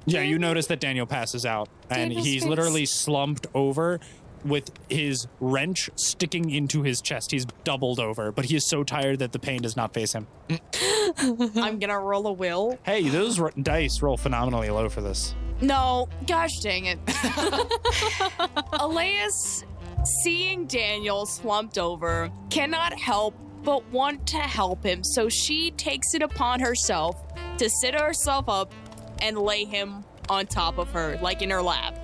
Yeah, you notice that Daniel passes out, and Daniel's he's face. literally slumped over with his wrench sticking into his chest. He's doubled over, but he is so tired that the pain does not face him. I'm gonna roll a will. Hey, those dice roll phenomenally low for this. No, gosh dang it. Elias, seeing Daniel slumped over, cannot help but want to help him, so she takes it upon herself to sit herself up and lay him on top of her, like in her lap.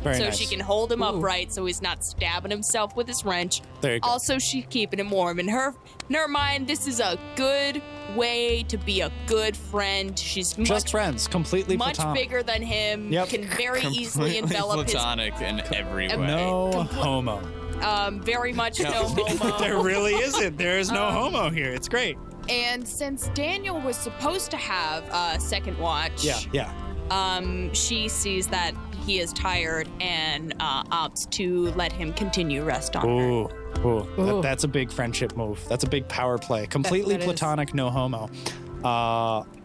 Very so nice. she can hold him upright so he's not stabbing himself with his wrench. There you go. Also, she's keeping him warm. In her mind, this is a good way to be a good friend. She's Just much, friends, completely much platonic. bigger than him. Yep. Can very easily Completely envelop platonic in every way. No homo. his. Very much no homo. There really isn't. There is no homo here. It's great. And since Daniel was supposed to have a second watch, Yeah. she sees that he is tired and opts to let him continue rest on her. Ooh. That's a big friendship move. That's a big power play. Completely that is. platonic, no homo.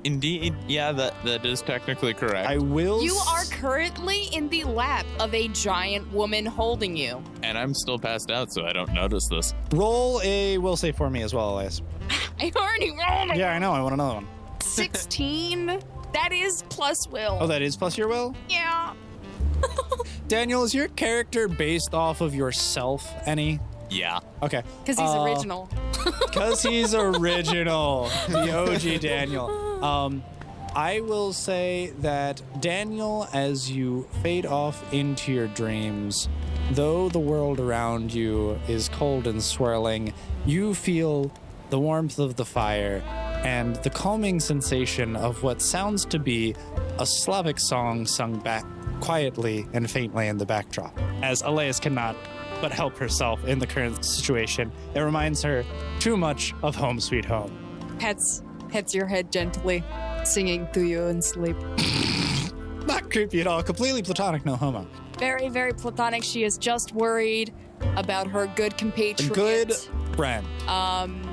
Indeed, yeah, that is technically correct. I will. You are currently in the lap of a giant woman holding you. And I'm still passed out, so I don't notice this. Roll a will save for me as well, Elias. I already rolled a Yeah, I know. I want another one. 16. That is plus will. Oh, that is plus your will? Yeah. Daniel, is your character based off of yourself any? Yeah. Okay. Because he's original. Because he's original. The OG Daniel. I will say that Daniel, as you fade off into your dreams, though the world around you is cold and swirling, you feel the warmth of the fire and the calming sensation of what sounds to be a Slavic song sung back quietly and faintly in the backdrop. As Elias cannot but help herself in the current situation, it reminds her too much of Home Sweet Home. Pets your head gently, singing to you in sleep. Not creepy at all. Completely platonic, no homo. Very, very platonic. She is just worried about her good compatriot. Good friend.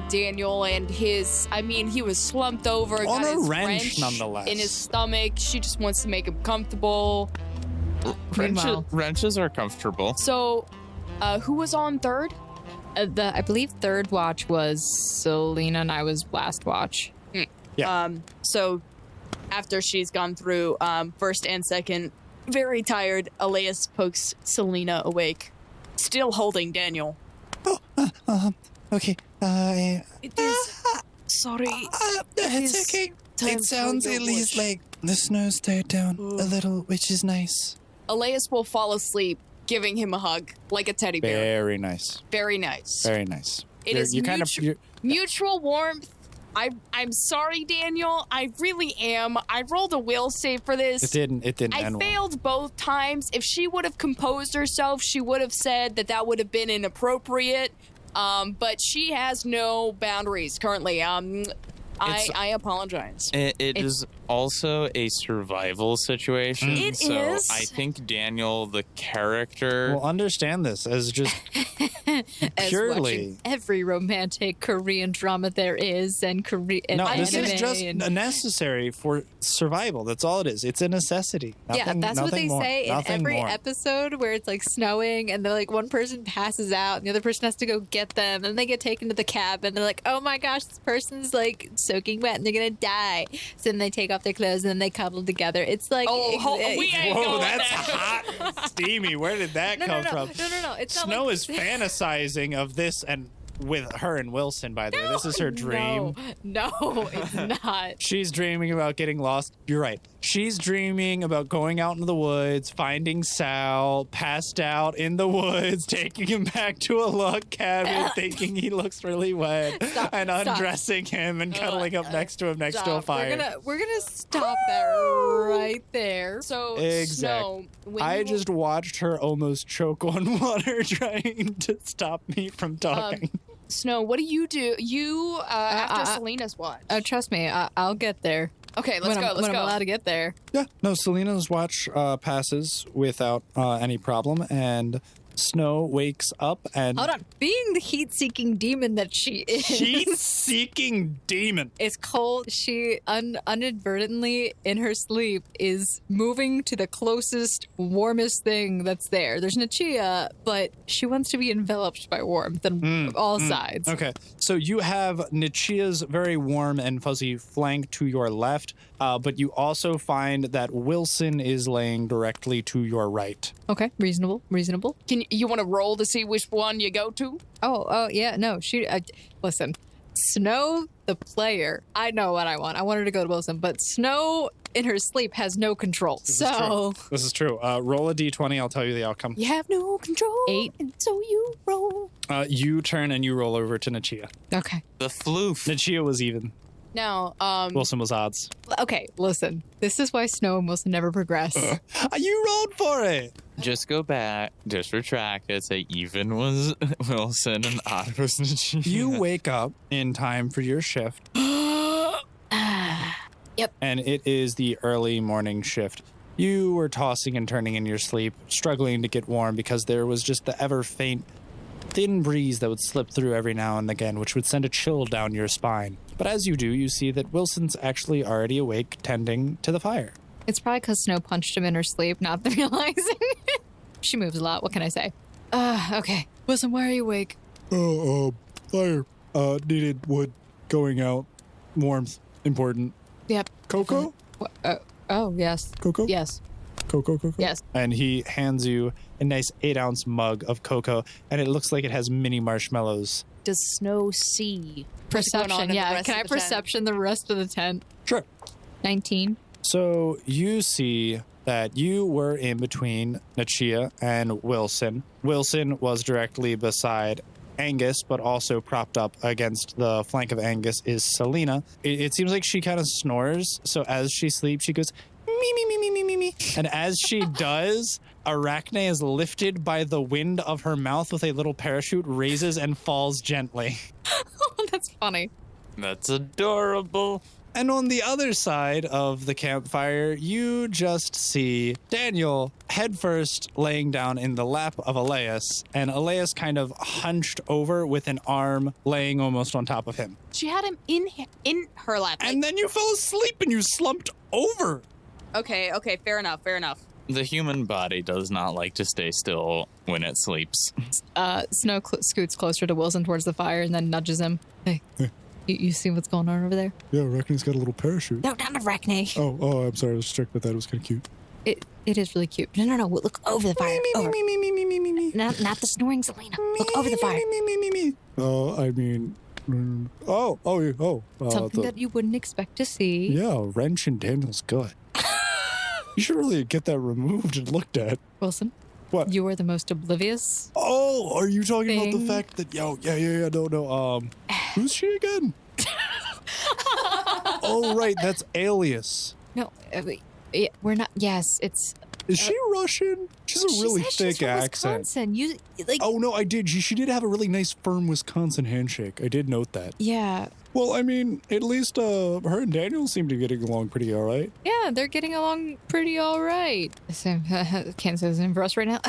Daniel and his, he was slumped over, On got a his wrench, nonetheless. in his stomach. She just wants to make him comfortable. Meanwhile- Wrenches are comfortable. So, who was on third? I believe third watch was Selena and I was last watch. Yeah. So, after she's gone through first and second, very tired, Elias pokes Selena awake, still holding Daniel. Okay. It is. Sorry. It's is okay. time It sounds for your at least watch. like the snow's died down a little, which is nice. Elias will fall asleep, giving him a hug like a teddy bear. Very nice. Very nice. Very nice. It is you're- mutual warmth. I'm sorry, Daniel. I really am. I rolled a will save for this. It didn't I end well. failed both times. If she would have composed herself, she would have said that would have been inappropriate. But she has no boundaries currently. I apologize. It is also a survival situation. It so is. I think Daniel, the character, Well, understand this as just As purely. watching every romantic Korean drama there is, and Korean No, and this is anime just and- necessary for survival. That's all it is. It's a necessity. yeah, Nothing, that's what nothing they more. say in Nothing every more. episode where it's like snowing and they're like one person passes out and the other person has to go get them and they get taken to the cab and they're like, oh my gosh, this person's like soaking wet and they're gonna die. So then they take off their clothes and then they cuddle together. It's like we ain't Whoa, going that's there. hot and steamy. Where did that come from? No. It's not Snow like is fantasizing of this and with her and Wilson, by the way. This is her dream. No, it's not. She's dreaming about getting lost. You're right. She's dreaming about going out into the woods, finding Sal, passed out in the woods, taking him back to a log cabin, thinking he looks really wet, and undressing him and cuddling up next to him next to a fire. We're gonna stop that right there. So, Exactly. Snow, when I you- just watched her almost choke on water trying to stop me from talking. Snow, what do? You, after Selena's watch. Trust me, I'll get there. Okay, let's go. When I'm allowed to get there. Yeah, no, Selena's watch passes without any problem, and Snow wakes up and... Hold on. Being the heat-seeking demon that she is... Heat-seeking demon! It's cold. She inadvertently, in her sleep, is moving to the closest, warmest thing that's there. There's Nichia, but she wants to be enveloped by warmth on all sides. Okay, so you have Nichia's very warm and fuzzy flank to your left, but you also find that Wilson is laying directly to your right. Okay, reasonable. You want to roll to see which one you go to? Oh, yeah, no, listen, Snow, the player, I know what I want. I want her to go to Wilson, but Snow, in her sleep, has no control, This is true. Roll a d20, I'll tell you the outcome. You have no control. 8. And so you roll. You turn and you roll over to Nichia. Okay. The floof. Nichia was even. Now, Wilson was odds. Okay, listen, this is why Snow and Wilson never progress. You rolled for it! Just go back, just retract it, say even was Wilson and odd was Nichia. You wake up in time for your shift. Yep. And it is the early morning shift. You were tossing and turning in your sleep, struggling to get warm because there was just the ever faint, thin breeze that would slip through every now and again, which would send a chill down your spine. But as you do, you see that Wilson's actually already awake, tending to the fire. It's probably because Snow punched him in her sleep, not realizing. She moves a lot. What can I say? Okay. Wilson, why are you awake? Fire. Needed wood. Going out. Warmth. Important. Yep. Cocoa? Oh, yes. Cocoa? Yes. Cocoa? Yes. And he hands you a nice 8-ounce mug of cocoa, and it looks like it has mini marshmallows. does Snow see? what's going on Perception, in the yeah. rest Can of I the tent? perception the rest of the tent? Sure. 19. So you see that you were in between Nichia and Wilson. Wilson was directly beside Angus, but also propped up against the flank of Angus is Selena. It seems like she kind of snores. So as she sleeps, she goes, me, me, me, me, me, me, me. And as she does, Arachne is lifted by the wind of her mouth with a little parachute, raises and falls gently. Oh, that's funny. That's adorable. And on the other side of the campfire, you just see Daniel headfirst laying down in the lap of Elias, and Elias kind of hunched over with an arm laying almost on top of him. She had him in her lap. And then you fell asleep and you slumped over. Okay, fair enough. The human body does not like to stay still when it sleeps. Snow scoots closer to Wilson towards the fire and then nudges him. Hey. You see what's going on over there? Yeah, Arachne's got a little parachute. No, not Arachne. Oh, I'm sorry. I was distracted with that. It was kind of cute. It is really cute. No. Look over the fire. Over. Me. Not the snoring Selena. Look over the fire. Me. I mean... Something that you wouldn't expect to see. Yeah, wrench in Daniel's gut. You should really get that removed and looked at. Wilson. What? You are the most oblivious. Oh, are you talking about the Thing. fact that... No. Who's she again? Oh, right. That's Alias. No, we're not. Yes, it's. Is she Russian? She's a really said she's thick from accent. Wisconsin. You like? Oh, no, I did. She did have a really nice, firm Wisconsin handshake. I did note that. Yeah. Well, I mean, at least her and Daniel seem to be getting along pretty all right. Yeah, they're getting along pretty all right. Can't say the same for us right now.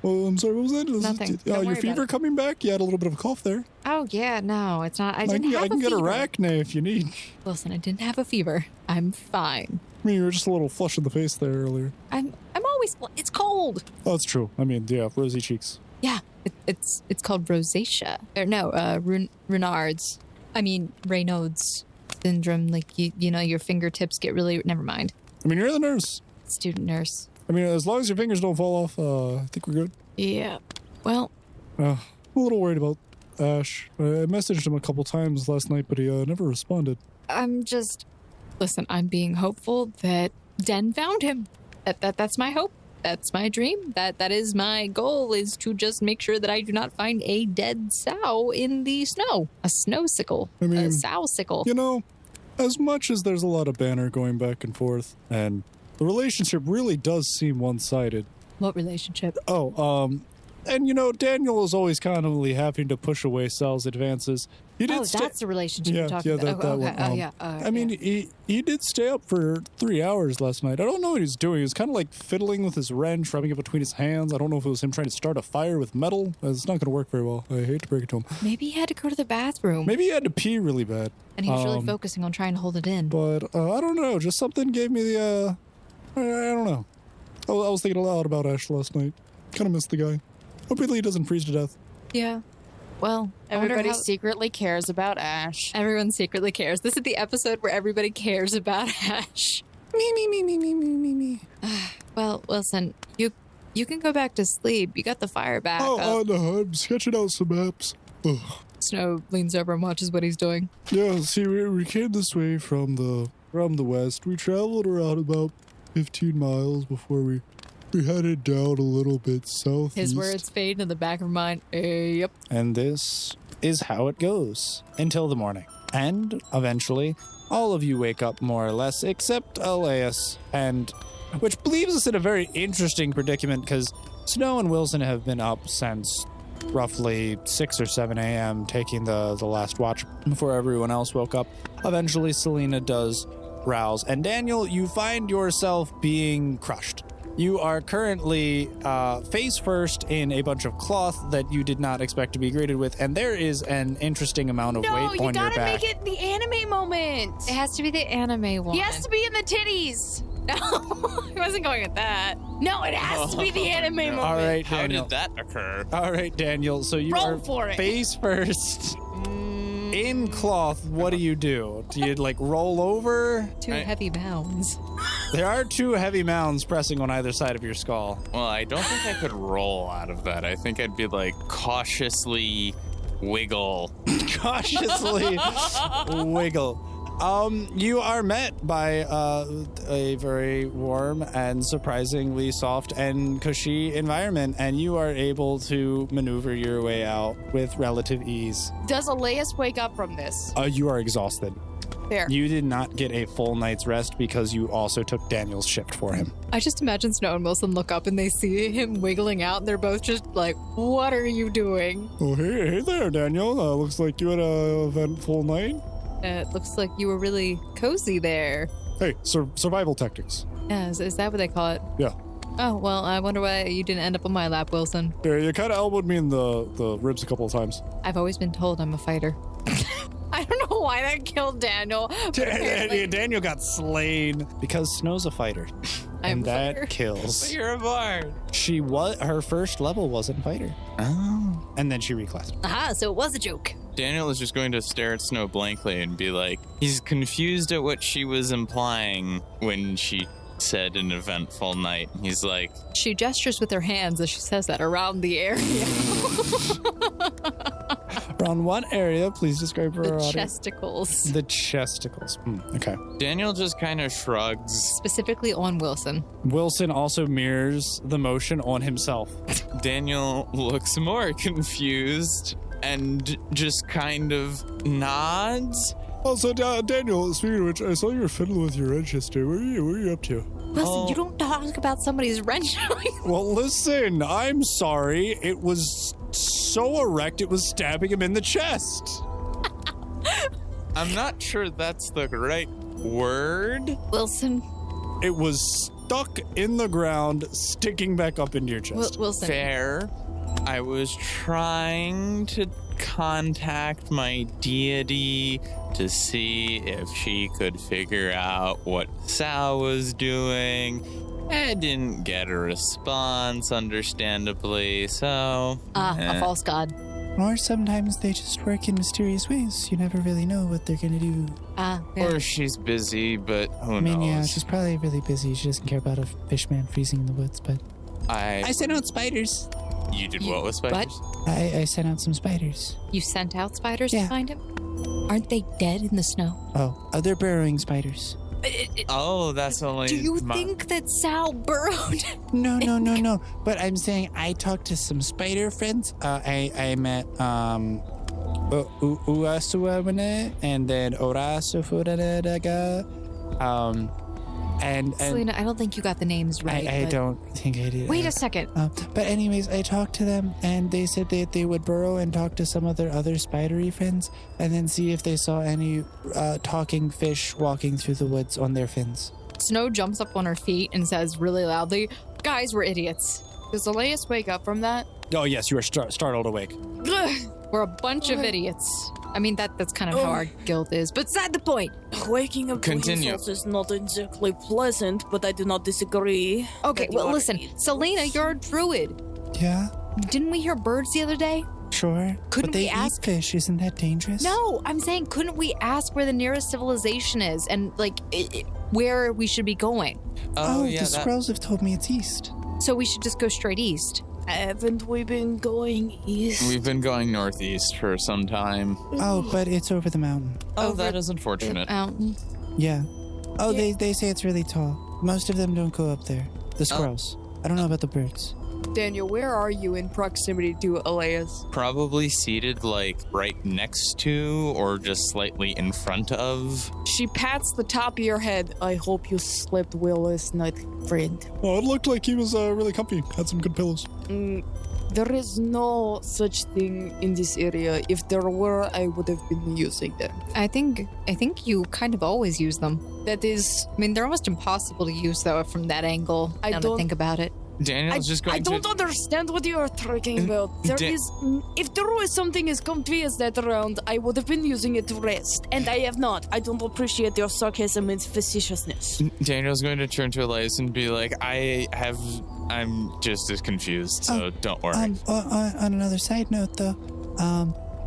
Well, I'm sorry, what was that? Nothing. Don't Your worry fever about it. coming back? You had a little bit of a cough there. Oh yeah, no, it's not. I didn't have I a can get fever. Arachne if you need. Listen, I didn't have a fever. I'm fine. I mean, you were just a little flush in the face there earlier. I'm always. It's cold. Oh, that's true. I mean, yeah, rosy cheeks. Yeah, it's called rosacea. Or no, Raynaud's. I mean Raynaud's syndrome. Like you know, your fingertips get really. Never mind. I mean, you're the nurse. Student nurse. I mean, as long as your fingers don't fall off, I think we're good. Yeah. Well, I'm a little worried about Ash. I messaged him a couple times last night, but he never responded. Listen, I'm being hopeful that Den found him. That's my hope. That's my dream. That is my goal, is to just make sure that I do not find a dead sow in the snow. A snowsicle. I mean, a sowsicle. You know, as much as there's a lot of banter going back and forth, and the relationship really does seem one-sided. What relationship? And, Daniel is always constantly having to push away Sal's advances. He did that's the relationship you're talking about. that Okay. one. I mean, he did stay up for 3 hours last night. I don't know what he's doing. He's kind of like fiddling with his wrench, rubbing it between his hands. I don't know if it was him trying to start a fire with metal. It's not going to work very well. I hate to break it to him. Maybe he had to go to the bathroom. Maybe he had to pee really bad. And he was really focusing on trying to hold it in. But I don't know. Just something gave me the, I don't know. I was thinking a lot about Ash last night. Kind of missed the guy. Hopefully he doesn't freeze to death. Yeah. Well, Everybody secretly cares about Ash. Everyone secretly cares. This is the episode where everybody cares about Ash. Me. Well, Wilson, you can go back to sleep. You got the fire back up. No, I'm sketching out some maps. Ugh. Snow leans over and watches what he's doing. Yeah, see, we came this way from the west. We traveled around about 15 miles before we headed down a little bit southeast. His words fade in the back of my mind. Yep. And this is how it goes until the morning. And eventually, all of you wake up more or less, except Elias, and which leaves us in a very interesting predicament because Snow and Wilson have been up since roughly 6 or 7 a.m. taking the last watch before everyone else woke up. Eventually, Selena does rouse. And Daniel, you find yourself being crushed. You are currently face first in a bunch of cloth that you did not expect to be greeted with, and there is an interesting amount of weight on your back. No, you gotta make it the anime moment. It has to be the anime one. He has to be in the titties. No, he wasn't going with that. No, it has to be the anime moment. All right, How Daniel. did that occur? All right, Daniel. So you Roll are for it. face first in cloth. What do? Do you roll over? Two heavy mounds. There are 2 heavy mounds pressing on either side of your skull. Well, I don't think I could roll out of that. I think I'd be cautiously wiggle. Cautiously wiggle. You are met by a very warm and surprisingly soft and cushy environment, and you are able to maneuver your way out with relative ease. Does Elias wake up from this? You are exhausted. Fair. You did not get a full night's rest because you also took Daniel's shift for him. I just imagine Snow and Wilson look up and they see him wiggling out, and they're both just like, "What are you doing?" Oh, hey there, Daniel. Looks like you had a eventful night. It looks like you were really cozy there. Hey, survival tactics. Yeah, is that what they call it? Yeah. Oh, well, I wonder why you didn't end up on my lap, Wilson. Yeah, you kind of elbowed me in the ribs a couple of times. I've always been told I'm a fighter. I don't know why that killed Daniel. but apparently- Daniel got slain because Snow's a fighter. I'm And a that fighter. kills. You're a bard. Her first level wasn't fighter. Oh. And then she reclassed. Aha, so it was a joke. Daniel is just going to stare at Snow blankly and be like, he's confused at what she was implying when she said an eventful night. He's like, She gestures with her hands as she says that around the area. Around what area? Please describe for The our audience. chesticles. The chesticles. Okay. Daniel just kind of shrugs. Specifically on Wilson. Wilson also mirrors the motion on himself. Daniel looks more confused and just kind of nods. Also, Daniel, speaking of which, I saw you were fiddling with your wrench yesterday. What are you up to? Wilson, you don't talk about somebody's wrench. Well, listen, I'm sorry. It was so erect, it was stabbing him in the chest. I'm not sure that's the right word. Wilson. It was stuck in the ground, sticking back up into your chest. Wilson. Fair. I was trying to contact my deity to see if she could figure out what Sal was doing. I didn't get a response, understandably, so... A false god. Or sometimes they just work in mysterious ways. You never really know what they're gonna do. Yeah. Or she's busy, but who I mean, knows? yeah, she's probably really busy. She doesn't care about a fish man freezing in the woods, but I sent out spiders. You did what with spiders? I sent out some spiders. You sent out spiders to Yeah. find him? Aren't they dead in the snow? Oh, they're burrowing spiders. Oh, that's only... Do you think that Sal burrowed? No. But I'm saying I talked to some spider friends. I met Uasuamane and then Orasufuradaga. And Selena, I don't think you got the names right. I don't think I did. Wait a second. But anyways, I talked to them, and they said that they would burrow and talk to some of their other spidery friends, and then see if they saw any talking fish walking through the woods on their fins. Snow jumps up on her feet and says really loudly, "Guys, we're idiots. Does Elias wake up from that? Oh, yes, you are startled awake. We're a bunch of idiots." I mean, that's kind of how our guild is, but beside the point. Waking up Continue. to insults is not exactly pleasant, but I do not disagree. Okay, that you well, are listen. idiots. Selena, you're a druid. Yeah, Didn't we hear birds the other day? sure. Couldn't but they we ask- eat fish. Isn't that dangerous? No, I'm saying, couldn't we ask where the nearest civilization is and, like, where we should be going? Oh, yeah, the scrolls have told me it's east. So we should just go straight east. Haven't we been going east? We've been going northeast for some time. Oh, but it's over the mountain. Oh, that is unfortunate. Mountain. Yeah. Oh, Yeah. they say it's really tall. Most of them don't go up there. The squirrels. I don't know about the birds. Daniel, where are you in proximity to Elias? Probably seated like right next to or just slightly in front of. She pats the top of your head. I hope you slept well last night, friend. Oh, it looked like he was really comfy. Had some good pillows. There is no such thing in this area. If there were, I would have been using them. I think you kind of always use them. That is, I mean, they're almost impossible to use, though, from that angle, I now that I don't- think about it. Daniel's just going I don't to. understand what you are talking about. If there was something as comfy as that around, I would have been using it to rest, and I have not. I don't appreciate your sarcasm and facetiousness. Daniel's going to turn to Elias and be like, I'm just as confused, so don't worry. On another side note, though,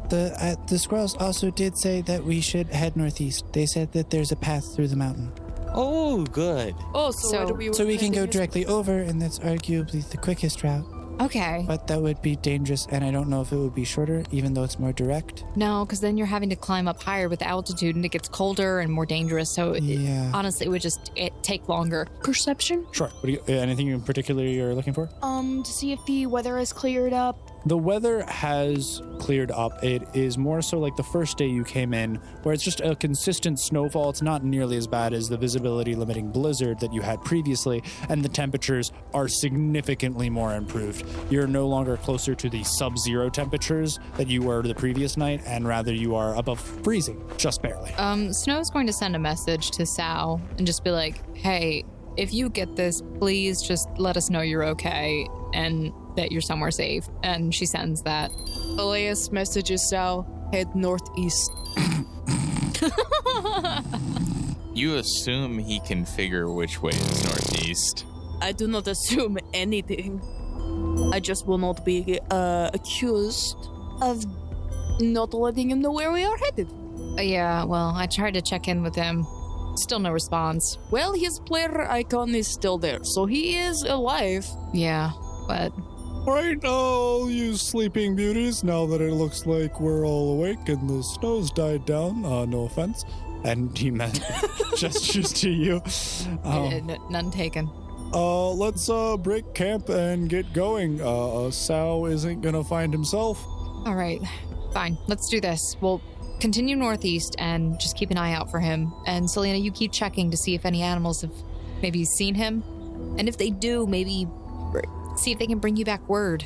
the squirrels also did say that we should head northeast. They said that there's a path through the mountain. Oh, good. oh, So So we can go directly over, and that's arguably the quickest route. Okay. But that would be dangerous, and I don't know if it would be shorter, even though it's more direct. No, because then you're having to climb up higher with altitude, and it gets colder and more dangerous. So Yeah. honestly, it would just take longer. perception? Sure. What do you, anything in particular you're looking for? To see if the weather has cleared up. The weather has cleared up. It is more so like the first day you came in, where it's just a consistent snowfall. It's not nearly as bad as the visibility limiting blizzard that you had previously, and the temperatures are significantly more improved. You're no longer closer to the sub-zero temperatures that you were the previous night, and rather you are above freezing, just barely. Snow's going to send a message to Sal and just be like, "Hey, if you get this, please just let us know you're okay and that you're somewhere safe." And she sends that. Elias messages Sal, head northeast. You assume he can figure which way is northeast. I do not assume anything. I just will not be accused of not letting him know where we are headed. Yeah, well, I tried to check in with him. Still no response. Well, his player icon is still there, so he is alive. Yeah, but All right, all you sleeping beauties, now that it looks like we're all awake and the snow's died down, no offense. And he gestures to you. none taken. Let's break camp and get going. Sal isn't gonna find himself. All right, fine. Let's do this. We'll continue northeast and just keep an eye out for him. And Selena, you keep checking to see if any animals have maybe seen him. And if they do, maybe see if they can bring you back word.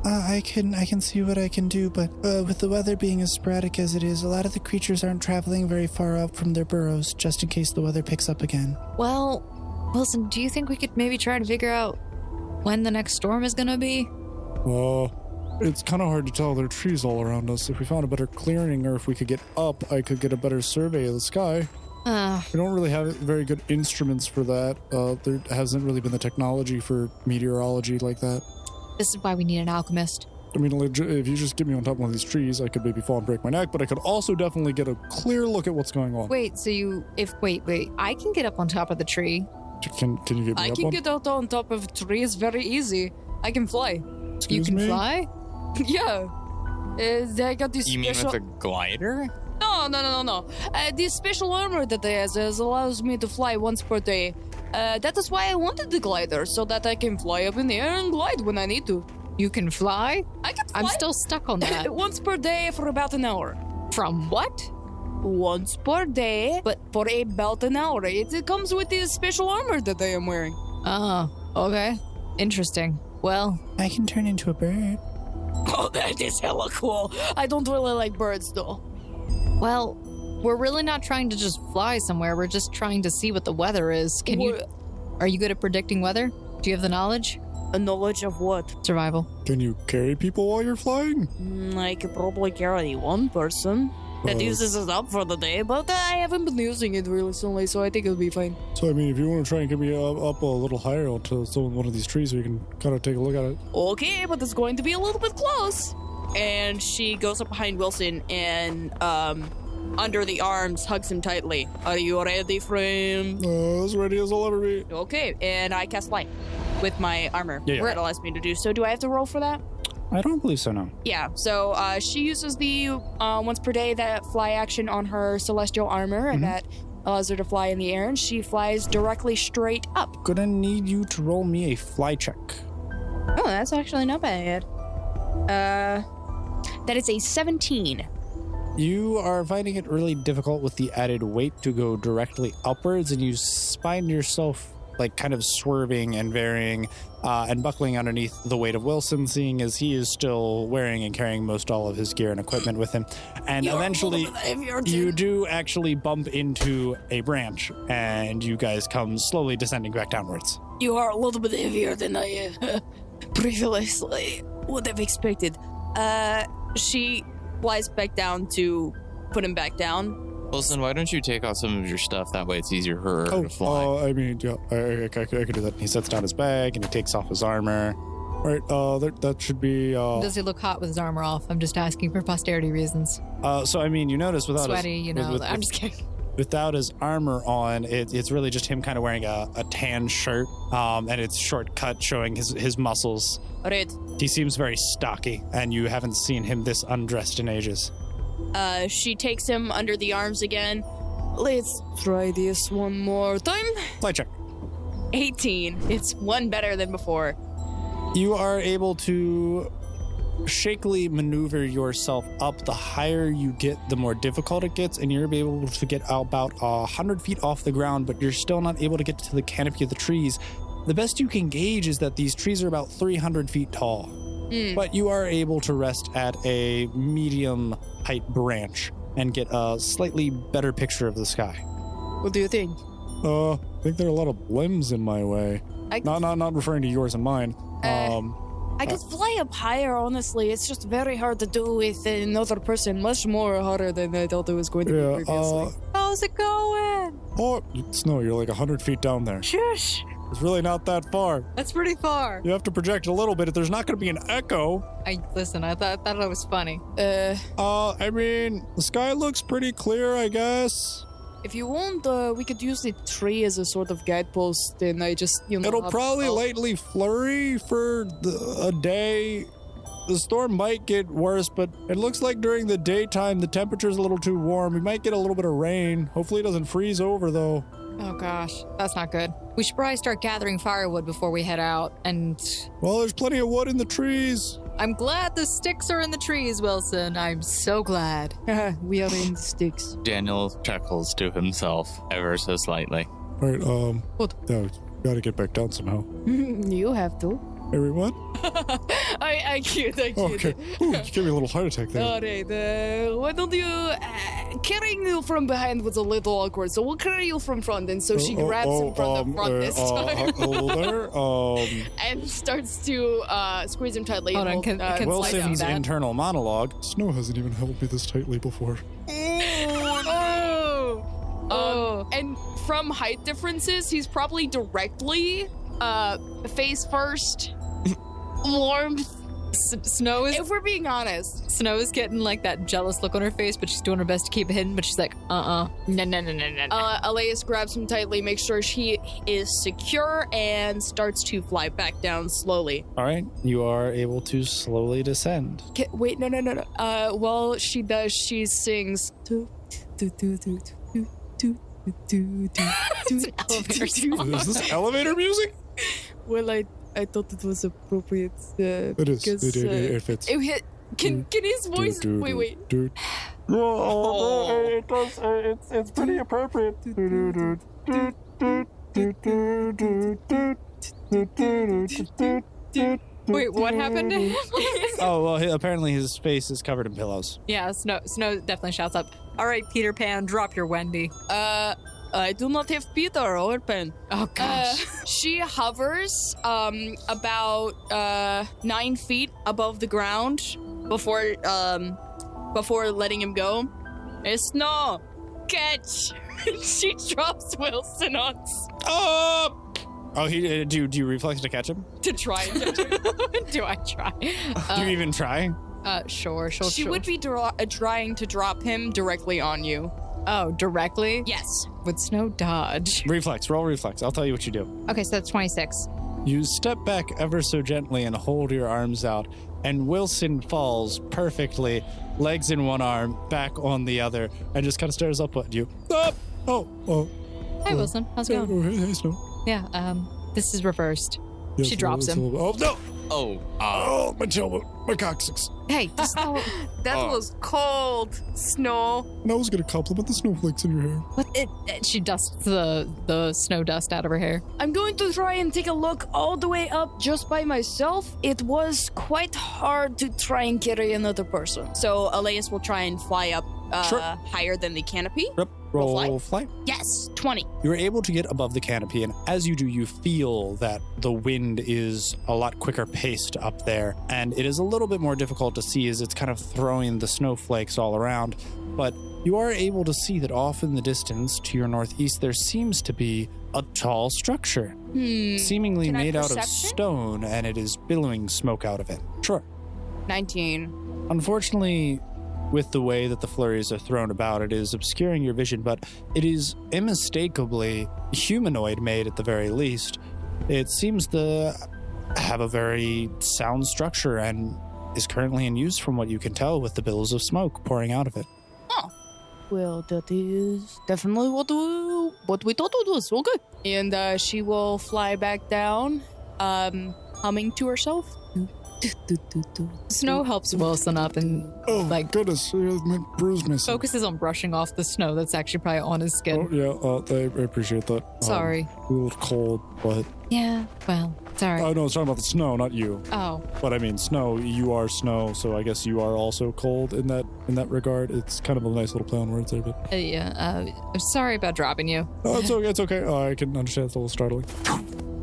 I can see what I can do, but with the weather being as sporadic as it is, a lot of the creatures aren't traveling very far out from their burrows, just in case the weather picks up again. Well, Wilson, do you think we could maybe try to figure out when the next storm is gonna be? It's kind of hard to tell. There are trees all around us. If we found a better clearing or if we could get up, I could get a better survey of the sky. We don't really have very good instruments for that. There hasn't really been the technology for meteorology like that. This is why we need an alchemist. I mean, if you just get me on top of one of these trees, I could maybe fall and break my neck, but I could also definitely get a clear look at what's going on. Wait, so wait, I can get up on top of the tree. Can you get me I up can on? get out on top of trees very easy. I can fly. Excuse you can me? fly? Yeah. I got this You mean special... with a glider? No. This special armor that I has allows me to fly once per day. That is why I wanted the glider, so that I can fly up in the air and glide when I need to. You can fly? I can fly I'm still stuck on that. once per day for about an hour. From what? once per day, but for about an hour. It comes with this special armor that I am wearing. Oh, okay. Interesting. Well, I can turn into a bird. Oh, that is hella cool. I don't really like birds, though. well, we're really not trying to just fly somewhere. We're just trying to see what the weather is. Are you good at predicting weather? Do you have the knowledge? A knowledge of what? Survival. Can you carry people while you're flying? I could probably carry one person that uses it up for the day, but I haven't been using it recently, so I think it'll be fine. So, I mean, if you want to try and get me up a little higher onto one of these trees so you can kind of take a look at it. Okay, but it's going to be a little bit close. And she goes up behind Wilson and, under the arms, hugs him tightly. Are you ready, friend? As ready as I'll ever be. Okay, and I cast light with my armor. Yeah. It allows me to do so. Do I have to roll for that? I don't believe so, no. Yeah, so she uses the once per day that fly action on her celestial armor, and that allows her to fly in the air, and she flies directly straight up. Gonna need you to roll me a fly check. Oh, that's actually not bad. That is a 17. You are finding it really difficult with the added weight to go directly upwards, and you find yourself like kind of swerving and varying and buckling underneath the weight of Wilson, seeing as he is still wearing and carrying most all of his gear and equipment with him. And eventually you do actually bump into a branch, and you guys come slowly descending back downwards. You are a little bit heavier than I previously would have expected. She flies back down to put him back down. Wilson, why don't you take off some of your stuff? That way it's easier for her to fly. I mean, yeah, I could do that. He sets down his bag and he takes off his armor. All right, that should be... Does he look hot with his armor off? I'm just asking for posterity reasons. So, I mean, you notice without Sweaty, his... you know. I'm just kidding. Without his armor on, it's really just him kind of wearing a tan shirt, and it's short cut, showing his muscles. Right. He seems very stocky, and you haven't seen him this undressed in ages. She takes him under the arms again. Let's try this one more time. Fly check. 18. It's one better than before. You are able to shakily maneuver yourself up. The higher you get, the more difficult it gets, and you're able to get about 100 feet off the ground, but you're still not able to get to the canopy of the trees. The best you can gauge is that these trees are about 300 feet tall. But you are able to rest at a medium height branch and get a slightly better picture of the sky. What do you think? I think there are a lot of limbs in my way. Not referring to yours and mine. I could fly up higher, honestly. It's just very hard to do with another person. Much more harder than I thought it was going to be previously. How's it going? Oh, Snow, you're like 100 feet down there. Shush. It's really not that far. That's pretty far. You have to project a little bit. There's not going to be an echo. I thought that was funny. I mean, the sky looks pretty clear, I guess. If you want, we could use the tree as a sort of guidepost, and I just, It'll probably lightly flurry for a day. The storm might get worse, but it looks like during the daytime, the temperature's a little too warm. We might get a little bit of rain. Hopefully it doesn't freeze over, though. Oh gosh, that's not good. We should probably start gathering firewood before we head out, and... Well, there's plenty of wood in the trees. I'm glad the sticks are in the trees, Wilson. I'm so glad. We are in the sticks. Daniel chuckles to himself ever so slightly. All right, What? Yeah, gotta get back down somehow. You have to. Everyone? I cute. Okay. Ooh, you gave me a little heart attack there. All right, why don't you... carrying you from behind was a little awkward, so we'll carry you from front. And so she grabs him from the front this time. Hello there. And starts to squeeze him tightly. Hold on, can Wilson's that? internal monologue. Snow hasn't even held me this tightly before. And from height differences, he's probably directly face first. Warmth. Snow is... If we're being honest. Snow is getting like that jealous look on her face, but she's doing her best to keep it hidden, but she's like, No. Elias grabs him tightly, makes sure she is secure, and starts to fly back down slowly. All right, you are able to slowly descend. Wait, no. While she does, she sings. It's an elevator song. Is this elevator music? Well, I thought it was appropriate. It is. Because, It fits. Can his voice? Wait. Oh, it does. It's pretty appropriate. Wait, what happened to him? Oh, well, apparently his face is covered in pillows. Yeah, Snow definitely shouts up, all right, Peter Pan, drop your Wendy. I do not have Peter or Pen. Oh, gosh. She hovers about 9 feet above the ground before letting him go. Snow, catch! She drops Wilson on Oh! Oh, do you reflex to catch him? to try and catch him. Do I try? Do you even try? Sure. She would be trying to drop him directly on you. Oh, directly? Yes. With Snow dodge. Reflex, roll reflex. I'll tell you what you do. Okay, so that's 26. You step back ever so gently and hold your arms out, and Wilson falls perfectly, legs in one arm, back on the other, and just kind of stares up at you. Oh. Hey, Wilson. How's it going? Oh, hey, Snow. Yeah, this is reversed. Yes, She drops him. Oh, no. Oh, My tailbone. My coccyx. Hey, the Snow... That was cold, Snow. And I was going to compliment the snowflakes in your hair. What? She dusts the snow dust out of her hair. I'm going to try and take a look all the way up just by myself. It was quite hard to try and carry another person. So Elias will try and fly up Sure. higher than the canopy. Yep. Roll flight. Yes, 20. You're able to get above the canopy, and as you do, you feel that the wind is a lot quicker paced up there, and it is a little bit more difficult to see as it's kind of throwing the snowflakes all around. But you are able to see that off in the distance to your northeast, there seems to be a tall structure, seemingly Can I made out of perception? stone, and it is billowing smoke out of it. Sure. 19. Unfortunately, with the way that the flurries are thrown about, it is obscuring your vision, but it is unmistakably humanoid made at the very least. It seems to have a very sound structure and is currently in use from what you can tell with the billows of smoke pouring out of it. Well, that is definitely what we thought it was. Okay. And she will fly back down, humming to herself. Snow helps Wilson up and Oh, Like- goodness. I bruised myself. focuses on brushing off the snow that's actually probably on his skin. Oh, yeah. I appreciate that. Sorry. A little cold, but... Yeah, well, sorry. Oh, no, it's talking about the snow, not you. Oh, But I mean, snow, you are snow, so I guess you are also cold in that regard. It's kind of a nice little play on words there, but... I'm sorry about dropping you. Oh, it's okay, it's okay. I can understand it's a little startling.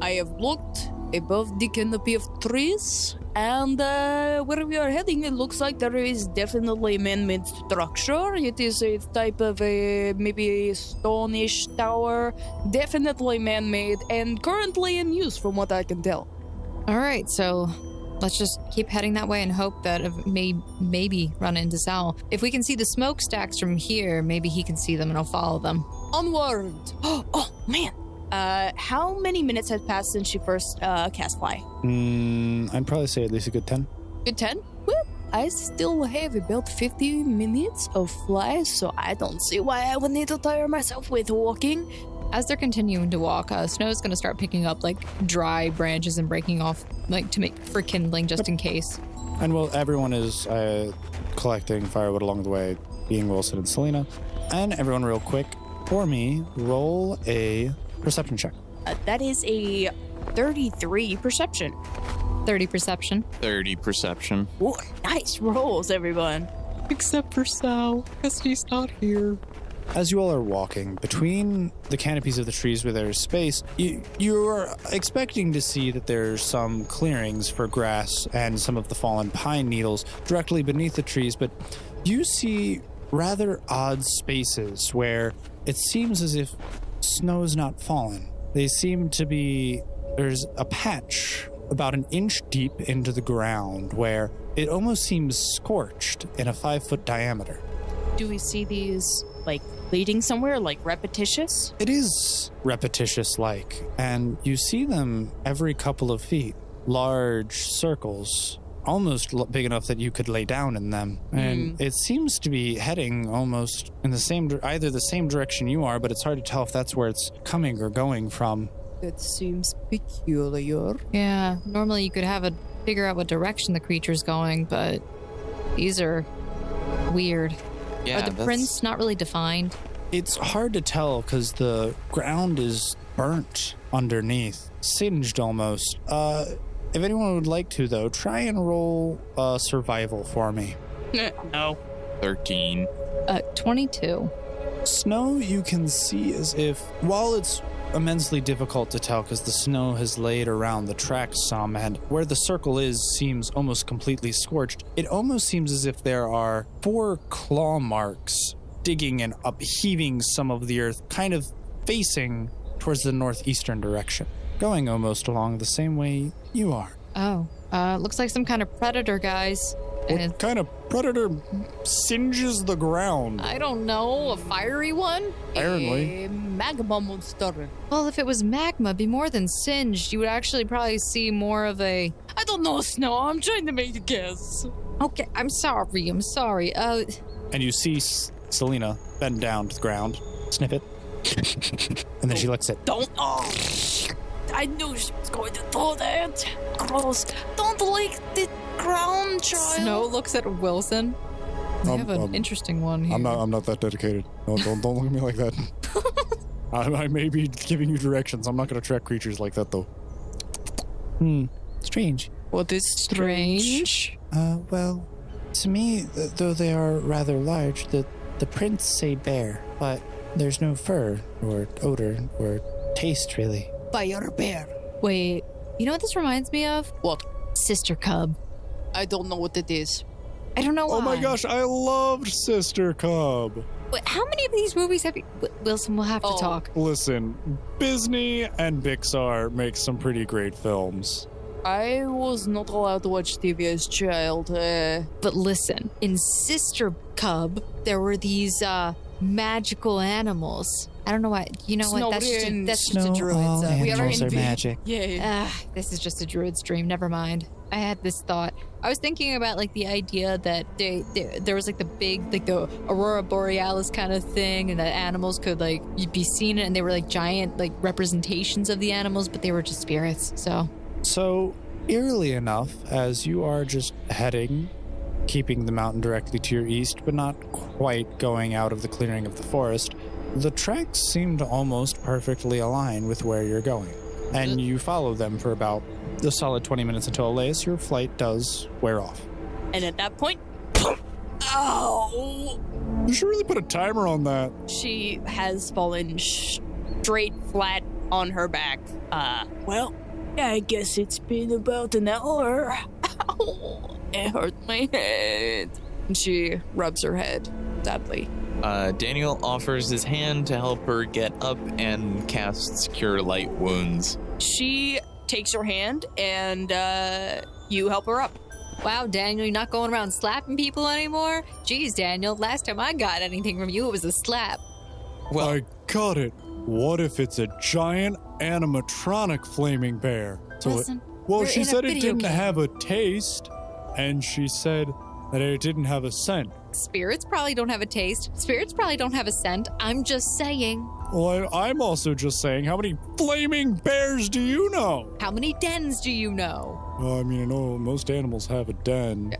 I have looked above the canopy of trees, and where we are heading, it looks like there is definitely a man-made structure. It is a type of maybe a stone-ish tower, definitely man-made, and currently in use from what I can tell. All right, so let's just keep heading that way and hope that maybe run into Sal. If we can see the smokestacks from here, maybe he can see them and I'll follow them. Onward! Oh, man. How many minutes have passed since she first cast fly? I'd probably say at least a good 10. Good 10? Well, I still have about 50 minutes of fly, so I don't see why I would need to tire myself with walking. As they're continuing to walk, Snow's going to start picking up like dry branches and breaking off like to make for kindling just in case. And well, everyone is collecting firewood along the way, being Wilson and Selena. And everyone, real quick, for me, roll a perception check. That is a 33 perception. 30 perception. 30 perception. Ooh, nice rolls, everyone. Except for Sal, because he's not here. As you all are walking between the canopies of the trees where there's space, you're expecting to see that there's some clearings for grass and some of the fallen pine needles directly beneath the trees, but you see rather odd spaces where it seems as if snow is not fallen. They seem to be... There's a patch about an inch deep into the ground where it almost seems scorched in a 5-foot diameter. Do we see these, like, leading somewhere, like repetitious? It is repetitious-like, and you see them every couple of feet. Large circles, almost big enough that you could lay down in them. And it seems to be heading almost in the same, either the same direction you are, but it's hard to tell if that's where it's coming or going from. That seems peculiar. Yeah, normally you could figure out what direction the creature's going, but These are weird. Yeah, Are the prints not really defined? It's hard to tell because the ground is burnt underneath, singed almost. If anyone would like to, though, try and roll survival for me. No. 13. 22. Snow you can see as if, while it's immensely difficult to tell because the snow has laid around the tracks some, and where the circle is seems almost completely scorched, it almost seems as if there are 4 claw marks digging and upheaving some of the earth, kind of facing towards the northeastern direction, going almost along the same way you are. Oh, looks like some kind of predator, guys. What kind of predator singes the ground? I don't know, a fiery one? Apparently. A magma monster. Well, if it was magma, it'd be more than singed. You would actually probably see more of a... I don't know, Snow. I'm trying to make a guess. Okay, I'm sorry. And you see Selena bend down to the ground, sniff it, and then she licks it. Don't. Oh, I knew she was going to do that. Gross. Don't lick the ground, child. Snow looks at Wilson. We have an interesting one here. I'm not that dedicated. No, don't look at me like that. I may be giving you directions. I'm not going to track creatures like that, though. Strange. What is Strange. Well, to me, though they are rather large, the prints say bear, but there's no fur or odor or taste, really. Fire bear. Wait, you know what this reminds me of? What? Sister Cub. I don't know what it is. I don't know why. Oh my gosh, I loved Sister Cub. Wait, how many of these movies have you... Wilson, we'll have to talk. Listen, Disney and Pixar make some pretty great films. I was not allowed to watch TV as a child. But listen, in Sister Cub, there were these magical animals. I don't know why. You know what? That's just a druid. All So animals are magic. Yeah. this is just a druid's dream. Never mind. I had this thought. I was thinking about like the idea that there was like the big, like the Aurora Borealis kind of thing, and that animals could like you'd be seen it, and they were like giant like representations of the animals, but they were just spirits. So, eerily enough, as you are just heading, keeping the mountain directly to your east, but not quite going out of the clearing of the forest, the tracks seem to almost perfectly align with where you're going. And you follow them for about a solid 20 minutes until Elias, your flight does wear off. And at that point, ow! You should really put a timer on that. She has fallen straight flat on her back. Well, I guess it's been about an hour. Ow! It hurt my head. And she rubs her head, sadly. Daniel offers his hand to help her get up and casts Cure Light Wounds. She takes her hand and you help her up. Wow, Daniel, you're not going around slapping people anymore? Jeez, Daniel, last time I got anything from you, it was a slap. Well, I got it. What if it's a giant animatronic flaming bear? Listen, Well, we're she in a said it video didn't game. have a taste, and she said that it didn't have a scent. Spirits probably don't have a taste. Spirits probably don't have a scent. I'm just saying. Well, I'm also just saying, how many flaming bears do you know? How many dens do you know? Well, I mean, I know most animals have a den.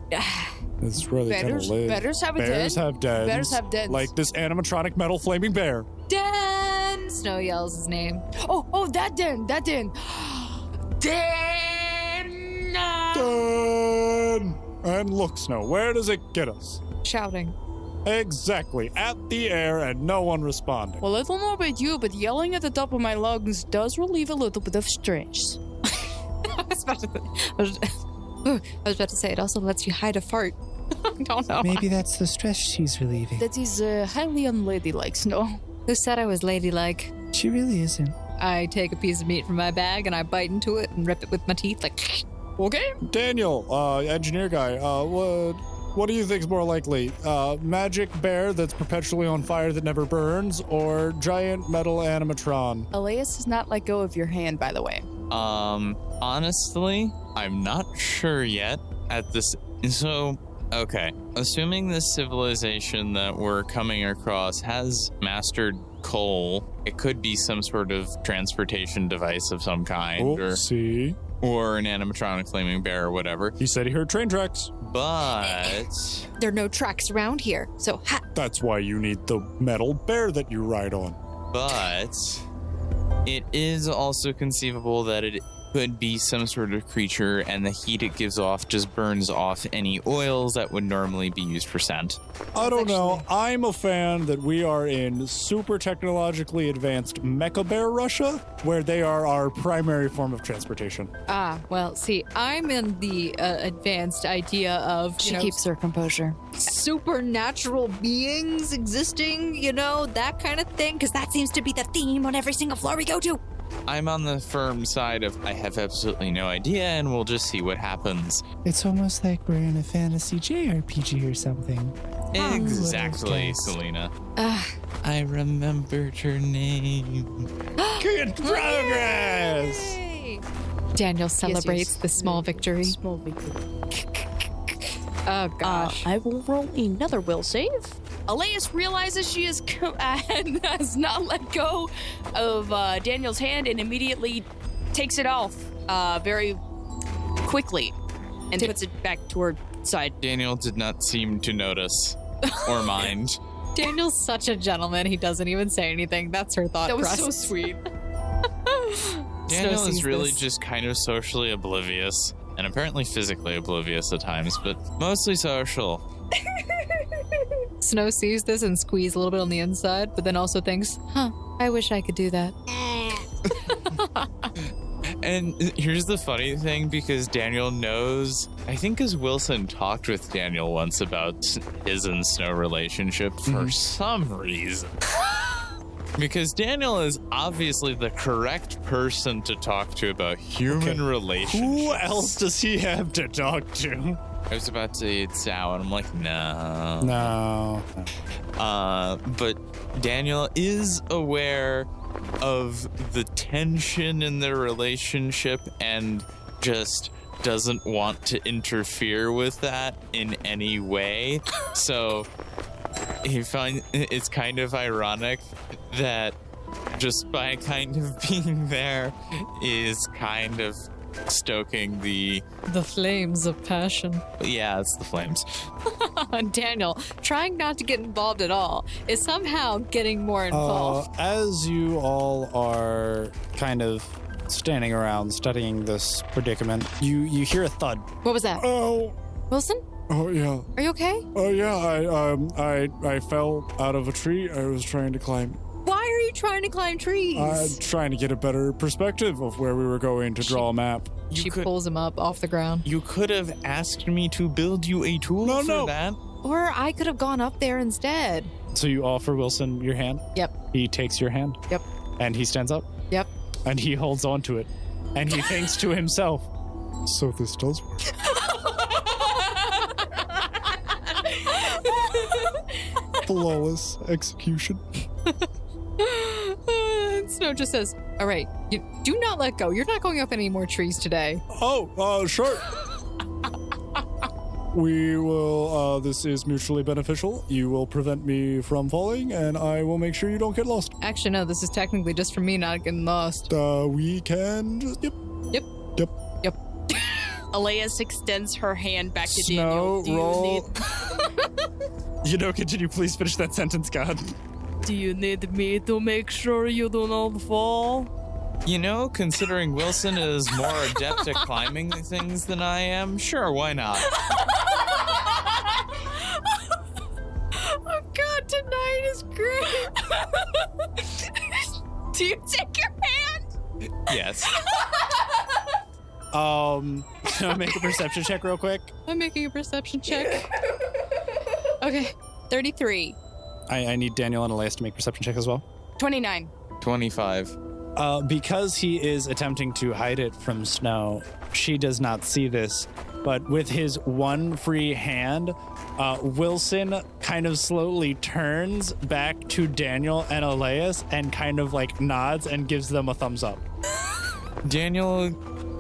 That's where they kind of live. Bears have a den. Bears have dens. Bears have dens. Like this animatronic metal flaming bear. Den! Snow yells his name. Oh, that den. Den! Den! And look, Snow, where does it get us? Shouting. Exactly, at the air and no one responding. Well, I don't know about you, but yelling at the top of my lungs does relieve a little bit of stress. I was about to say, it also lets you hide a fart. I don't know. Maybe that's the stress she's relieving. That is highly unladylike, Snow. Who said I was ladylike? She really isn't. I take a piece of meat from my bag and I bite into it and rip it with my teeth like... Okay. Daniel, engineer guy, what do you think's more likely? Magic bear that's perpetually on fire that never burns, or giant metal animatron? Elias has not let go of your hand, by the way. Honestly, I'm not sure yet at this. So, okay. Assuming this civilization that we're coming across has mastered coal, it could be some sort of transportation device of some kind. Oopsie. or an animatronic flaming bear or whatever. He said he heard train tracks. But There are no tracks around here, so ha! That's why you need the metal bear that you ride on. it is also conceivable that it could be some sort of creature, and the heat it gives off just burns off any oils that would normally be used for scent. I don't know. I'm a fan that we are in super technologically advanced Mecha Bear Russia, where they are our primary form of transportation. Well, see, I'm in the advanced idea of, She keeps her composure. supernatural beings existing, that kind of thing, because that seems to be the theme on every single floor we go to. I'm on the firm side of I have absolutely no idea, and we'll just see what happens. It's almost like we're in a fantasy JRPG or something. Exactly, guess. Selena. I remembered her name. Good progress! Yay! Daniel celebrates the small victory. Small victory. Oh, gosh. I will roll another will save. Elias realizes she has not let go of Daniel's hand and immediately takes it off very quickly and puts it back to her side. Daniel did not seem to notice or mind. Daniel's such a gentleman, he doesn't even say anything. That's her thought That was process. so sweet. Daniel Snow is sees really this. just kind of socially oblivious, and apparently physically oblivious at times, but mostly social. Snow sees this and squeezes a little bit on the inside, but then also thinks, I wish I could do that. And here's the funny thing, because Daniel knows, I think because Wilson talked with Daniel once about his and Snow relationship for some reason. Because Daniel is obviously the correct person to talk to about human relationships. Who else does he have to talk to? I was about to say it's Sal, and I'm like, no. No. But Daniel is aware of the tension in their relationship and just doesn't want to interfere with that in any way. So he finds it's kind of ironic that just by kind of being there is kind of stoking the flames of passion. Yeah, it's the flames. And Daniel, trying not to get involved at all, is somehow getting more involved. As you all are kind of standing around studying this predicament, you hear a thud. What was that? Oh. Wilson? Oh yeah. Are you okay? Oh yeah. I fell out of a tree. I was trying to climb. Why are you trying to climb trees? I'm trying to get a better perspective of where we were going to draw a map. She pulls him up off the ground. You could have asked me to build you a tool for that. Or I could have gone up there instead. So you offer Wilson your hand? Yep. He takes your hand? Yep. And he stands up? Yep. And he holds on to it. And he thinks to himself, So this does work. Flawless execution. Snow just says, all right, you do not let go. You're not going up any more trees today. Oh, sure. We will, this is mutually beneficial. You will prevent me from falling, and I will make sure you don't get lost. Actually, no, this is technically just for me not getting lost. We can just, yep. Elias extends her hand back to Snow, Daniel. Do you roll. need Could you please finish that sentence, God? Do you need me to make sure you do not fall? You know, considering Wilson is more adept at climbing things than I am, sure, why not? Oh God, tonight is great. Do you take your hand? Yes. can I make a perception check real quick? I'm making a perception check. Okay, 33. I need Daniel and Elias to make perception check as well. 29. 25. Because he is attempting to hide it from Snow, she does not see this. But with his one free hand, Wilson kind of slowly turns back to Daniel and Elias and kind of like nods and gives them a thumbs up. Daniel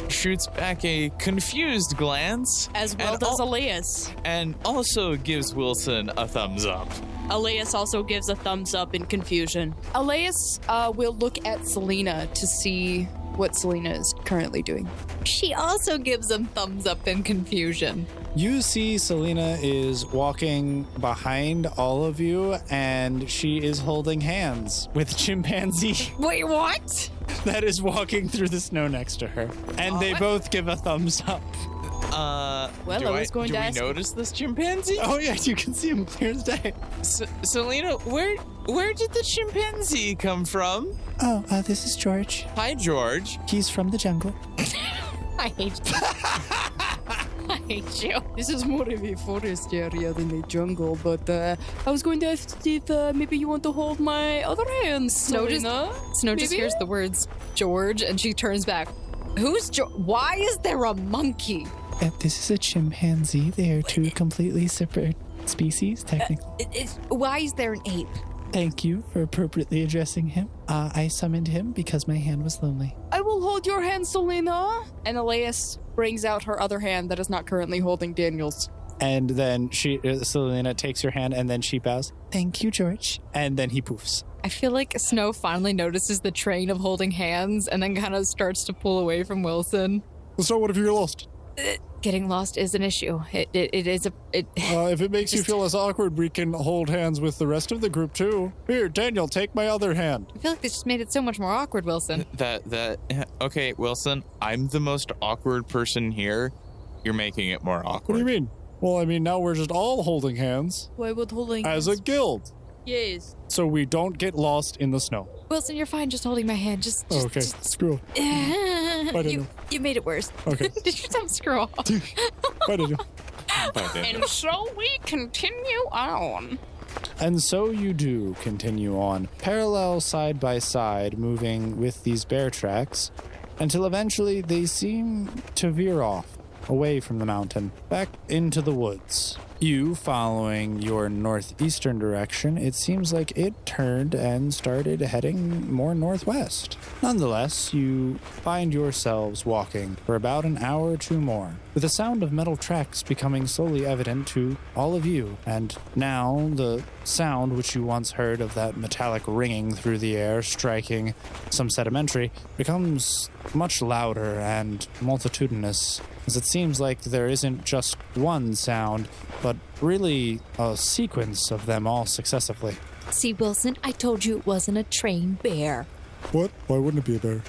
shoots back a confused glance. As well does Elias. And also gives Wilson a thumbs up. Elias also gives a thumbs up in confusion. Elias will look at Selena to see what Selena is currently doing. She also gives them thumbs up in confusion. You see Selena is walking behind all of you, and she is holding hands with Chimpanzee Wait, what? that is walking through the snow next to her. And they both give a thumbs up. Well, I was going to ask. Do we notice this chimpanzee? Oh, yeah, you can see him clear as day. Selena, where did the chimpanzee come from? Oh, this is George. Hi, George. He's from the jungle. I hate you. I hate you. This is more of a forest area than a jungle, but I was going to ask if maybe you want to hold my other hand, Snow just Maybe? hears the words George, and she turns back. Who's George? Why is there a monkey? This is a chimpanzee. They are two completely separate species, technically. Why is there an ape? Thank you for appropriately addressing him. I summoned him because my hand was lonely. I will hold your hand, Selena. And Elias brings out her other hand that is not currently holding Daniel's. And then Selena takes your hand, and then she bows. Thank you, George. And then he poofs. I feel like Snow finally notices the train of holding hands and then kind of starts to pull away from Wilson. So what if you're lost? Getting lost is an issue. It is a... If it makes you feel less awkward, we can hold hands with the rest of the group, too. Here, Daniel, take my other hand. I feel like this just made it so much more awkward, Wilson. Okay, Wilson, I'm the most awkward person here. You're making it more awkward. What do you mean? Well, I mean, now we're just all holding hands Why would holding as hands? a guild, Yes. so we don't get lost in the snow. Wilson, you're fine just holding my hand. Just Okay, screw off. you made it worse. Okay. Did you stop screw off? Bye, Daniel. Bye, Daniel. And so we continue on. And so you do continue on, parallel side by side, moving with these bear tracks, until eventually they seem to veer off, away from the mountain, back into the woods. You, following your northeastern direction, it seems like it turned and started heading more northwest. Nonetheless, you find yourselves walking for about an hour or two more, with the sound of metal tracks becoming slowly evident to all of you, and now the sound which you once heard of that metallic ringing through the air striking some sedimentary becomes much louder and multitudinous, as it seems like there isn't just one sound, but really a sequence of them all successively. See, Wilson, I told you it wasn't a trained bear. What? Why wouldn't it be a bear?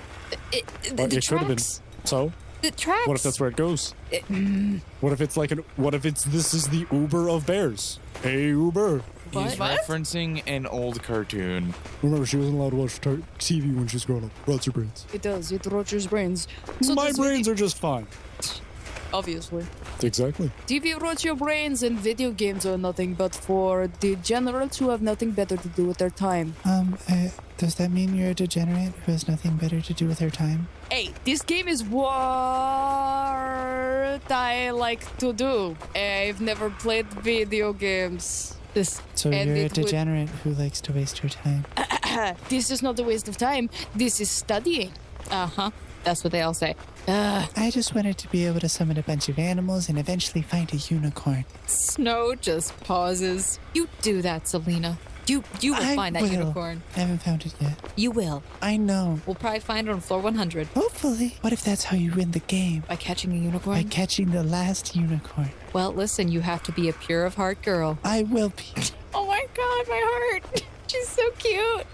The It should have been. tracks. So? The tracks. What if that's where it goes? What if it's this is the Uber of bears? Hey, Uber. He's referencing an old cartoon. Remember, she wasn't allowed to watch TV when she was growing up. Rots your brains. It does. It rots brains. My does brains are just fine. Obviously. Exactly. TV rots your brains and video games are nothing but for degenerates who have nothing better to do with their time. Does that mean you're a degenerate who has nothing better to do with her time? Hey, this game is what I like to do. I've never played video games. So And you're a it would- degenerate who likes to waste her time. This is not a waste of time. This is studying. Uh-huh. That's what they all say. I just wanted to be able to summon a bunch of animals and eventually find a unicorn. Snow just pauses. You do that, Selena. You will I find that will. unicorn. I haven't found it yet. You will. I know. We'll probably find it on floor 100 Hopefully. What if that's how you win the game? by catching a unicorn. By catching the last unicorn. Well, listen, you have to be a pure of heart girl. I will be. Oh my god, my heart. She's so cute.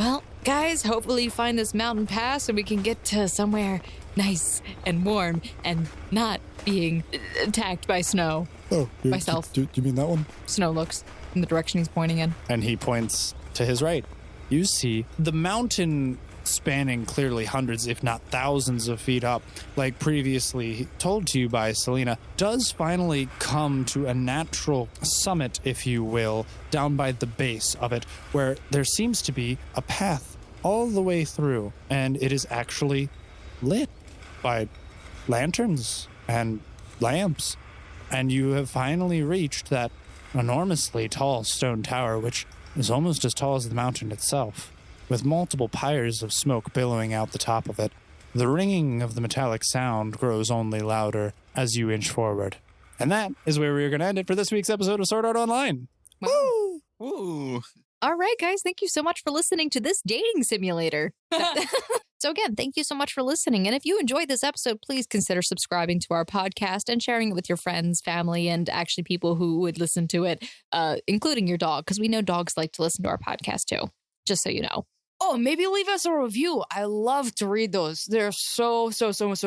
Well, guys, hopefully you find this mountain pass and we can get to somewhere nice and warm and not being attacked by snow. Oh, Myself. Do you mean that one? Snow looks in the direction he's pointing in. And he points to his right. You see the mountain spanning clearly hundreds, if not thousands of feet up, like previously told to you by Selena, does finally come to a natural summit, if you will, down by the base of it, where there seems to be a path all the way through, and it is actually lit by lanterns and lamps. And you have finally reached that enormously tall stone tower, which is almost as tall as the mountain itself, with multiple pyres of smoke billowing out the top of it. The ringing of the metallic sound grows only louder as you inch forward. And that is where we're going to end it for this week's episode of Sword Art Online. Wow. Ooh. All right, guys, thank you so much for listening to this dating simulator. So again, thank you so much for listening. And if you enjoyed this episode, please consider subscribing to our podcast and sharing it with your friends, family, and actually people who would listen to it, including your dog, because we know dogs like to listen to our podcast too, just so you know. Oh, maybe leave us a review. I love to read those. They're so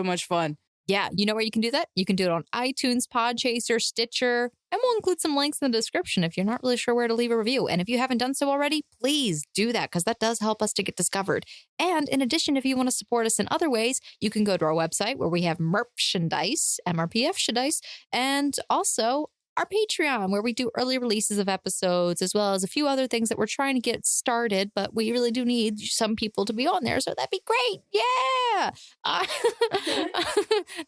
much fun. Yeah, you know where you can do that? You can do it on iTunes, Podchaser, Stitcher, and we'll include some links in the description if you're not really sure where to leave a review. And if you haven't done so already, please do that because that does help us to get discovered. And in addition, if you want to support us in other ways, you can go to our website where we have merchandise, MRPF-shandise, and also our Patreon, where we do early releases of episodes, as well as a few other things that we're trying to get started, but we really do need some people to be on there, so that'd be great. Yeah!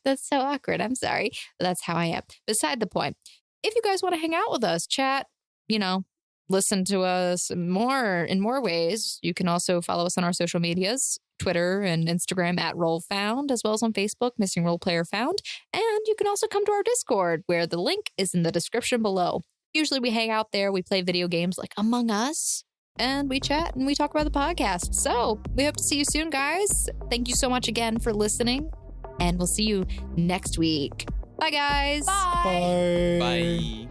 That's so awkward. I'm sorry. But that's how I am. Beside the point, if you guys want to hang out with us, chat, listen to us in more ways, you can also follow us on our social medias, Twitter and Instagram at RollFound, as well as on Facebook, Missing Role Player Found. And you can also come to our Discord, where the link is in the description below. Usually we hang out there, we play video games like Among Us, and we chat and we talk about the podcast. So we hope to see you soon, guys. Thank you so much again for listening, and we'll see you next week. Bye, guys. Bye. Bye.